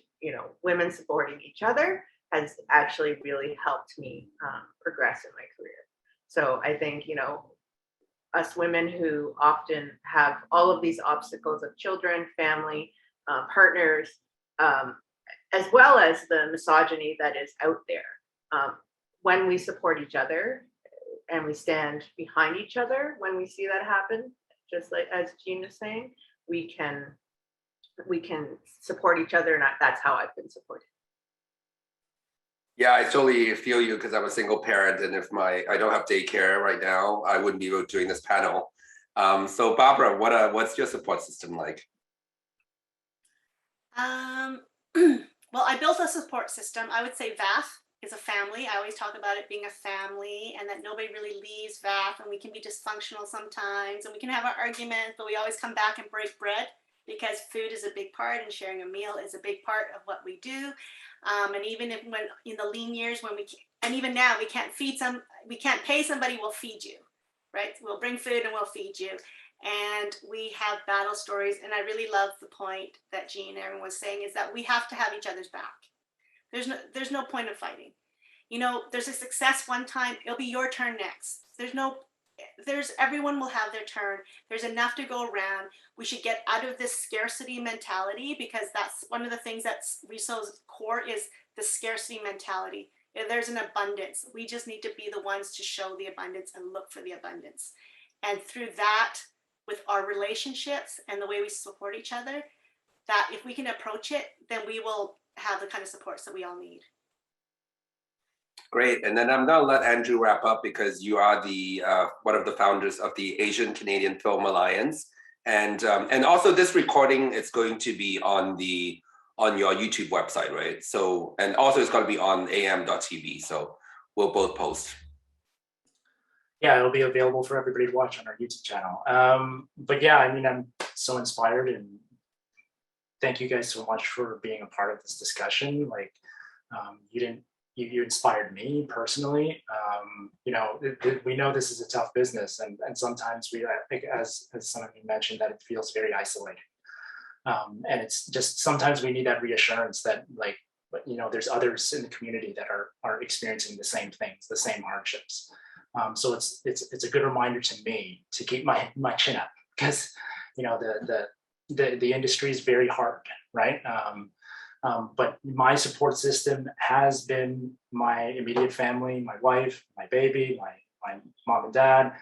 women supporting each other has actually really helped me progress in my career. So I think, us women who often have all of these obstacles of children, family, partners, as well as the misogyny that is out there. When we support each other and we stand behind each other, when we see that happen, just like as Jean is saying, we can support each other, and that's how I've been supported. Yeah, I totally feel you, because I'm a single parent, and if I don't have daycare right now, I wouldn't be doing this panel. So Barbara, what's your support system like? Well, I built a support system. I would say VAF is a family. I always talk about it being a family, and that nobody really leaves VAF, and we can be dysfunctional sometimes, and we can have our arguments, but we always come back and break bread, because food is a big part, and sharing a meal is a big part of what we do. And even when in the lean years, and even now, we can't pay somebody, we'll feed you, right? We'll bring food and we'll feed you. And we have battle stories. And I really love the point that Jean and everyone was saying, is that we have to have each other's back. There's no point of fighting. There's a success one time, it'll be your turn next. Everyone will have their turn. There's enough to go around. We should get out of this scarcity mentality, because that's one of the things that's Riso's core, is the scarcity mentality. There's an abundance. We just need to be the ones to show the abundance and look for the abundance. And through that, with our relationships and the way we support each other, that if we can approach it, then we will have the kind of supports that we all need. Great, and then I'm going to let Andrew wrap up, because you are the one of the founders of the Asian Canadian Film Alliance, and also this recording is going to be on your YouTube website, right? So, and also it's going to be on am.tv, so we'll both post. Yeah, it'll be available for everybody to watch on our YouTube channel. But yeah, I'm so inspired, and thank you guys so much for being a part of this discussion. Like, you inspired me personally. We know this is a tough business, and sometimes I think, as some of you mentioned, that it feels very isolating. And it's just, sometimes we need that reassurance that, like, there's others in the community that are experiencing the same things, the same hardships. So it's a good reminder to me to keep my chin up, because the industry is very hard, right? But my support system has been my immediate family, my wife, my baby, my mom and dad.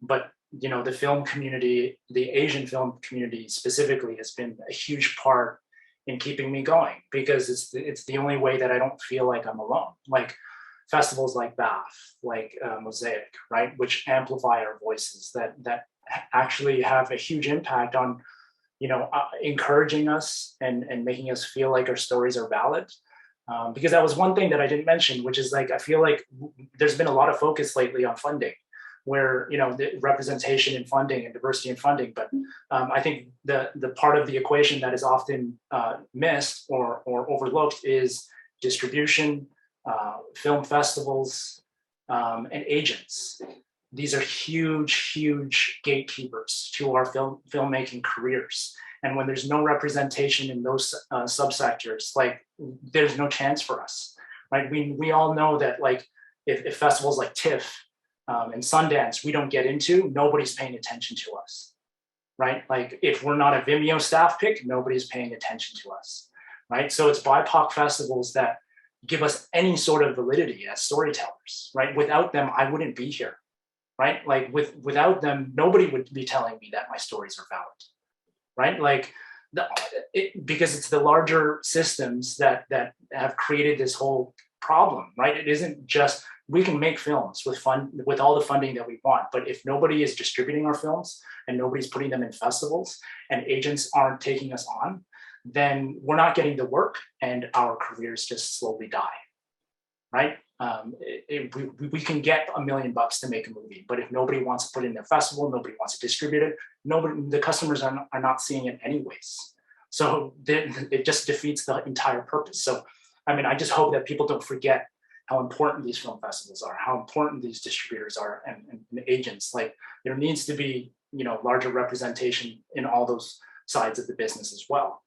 But the film community, the Asian film community specifically, has been a huge part in keeping me going, because it's the only way that I don't feel like I'm alone. Like festivals like BAF, like Mosaic, right, which amplify our voices, that actually have a huge impact on encouraging us and making us feel like our stories are valid. Because that was one thing that I didn't mention, which is, like, I feel like there's been a lot of focus lately on funding, where, you know, the representation in funding and diversity in funding. But I think the part of the equation that is often missed or overlooked is distribution, film festivals, and agents. These are huge gatekeepers to our filmmaking careers. And when there's no representation in those subsectors, like, there's no chance for us, right? We all know that, like, if festivals like TIFF and Sundance we don't get into, nobody's paying attention to us, right? Like, if we're not a Vimeo staff pick, nobody's paying attention to us, right? So it's BIPOC festivals that give us any sort of validity as storytellers, right? Without them, I wouldn't be here, right? Like, without them, nobody would be telling me that my stories are valid, right? Like, because it's the larger systems that have created this whole problem, right? It isn't just, we can make films with all the funding that we want, but if nobody is distributing our films and nobody's putting them in festivals and agents aren't taking us on, then we're not getting the work and our careers just slowly die, right? We can get $1 million to make a movie, but if nobody wants to put it in a festival, nobody wants to distribute it, the customers are not seeing it anyways. So it just defeats the entire purpose. So, I mean, I just hope that people don't forget how important these film festivals are, how important these distributors are, and agents. Like, there needs to be, you know, larger representation in all those sides of the business as well,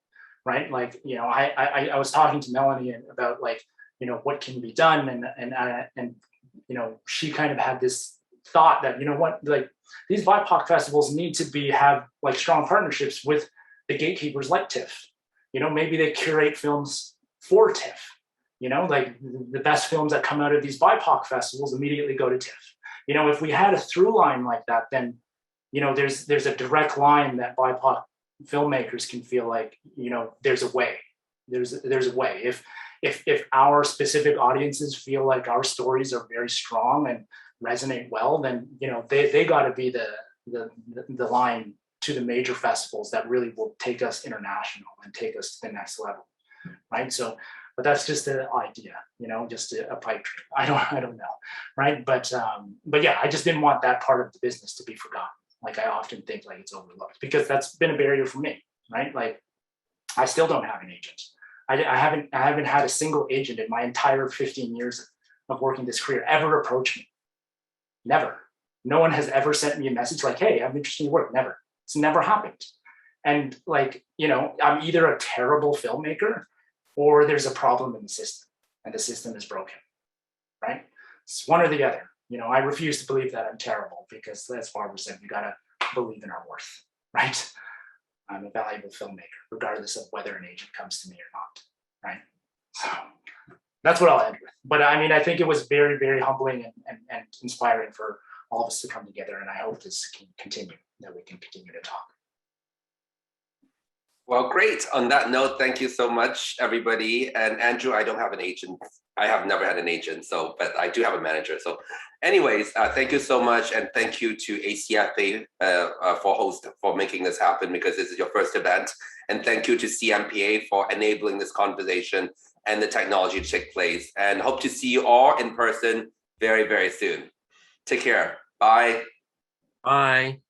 right? Like, you know, I was talking to Melanie about, like, you know, what can be done, and you know, she kind of had this thought that, you know what, like, these BIPOC festivals need to have like strong partnerships with the gatekeepers like TIFF. You know, maybe they curate films for TIFF. You know, like, the best films that come out of these BIPOC festivals immediately go to TIFF. You know, if we had a through line like that, then, you know, there's a direct line that BIPOC filmmakers can feel like, you know, there's a way. There's a way. If our specific audiences feel like our stories are very strong and resonate well, then, you know, they got to be the line to the major festivals that really will take us international and take us to the next level, right? So, but that's just an idea, you know, just a pipe dream. I don't know, right? But yeah, I just didn't want that part of the business to be forgotten. Like, I often think, like, it's overlooked, because that's been a barrier for me, right? Like, I still don't have an agent. I haven't had a single agent in my entire 15 years of working this career ever approach me. Never. No one has ever sent me a message like, hey, I'm interested in your work. Never. It's never happened. And, like, you know, I'm either a terrible filmmaker or there's a problem in the system and the system is broken, right? It's one or the other. You know, I refuse to believe that I'm terrible, because, as Barbara said, you got to believe in our worth, right? I'm a valuable filmmaker, regardless of whether an agent comes to me or not, right? So that's what I'll end with. But I mean, I think it was very, very humbling and inspiring for all of us to come together. And I hope this can continue, that we can continue to talk. Well, great. On that note, thank you so much, everybody. And Andrew, I don't have an agent. I have never had an agent, so, but I do have a manager. So anyways, thank you so much. And thank you to ACFA for making this happen, because this is your first event. And thank you to CMPA for enabling this conversation and the technology to take place. And hope to see you all in person very, very soon. Take care. Bye. Bye.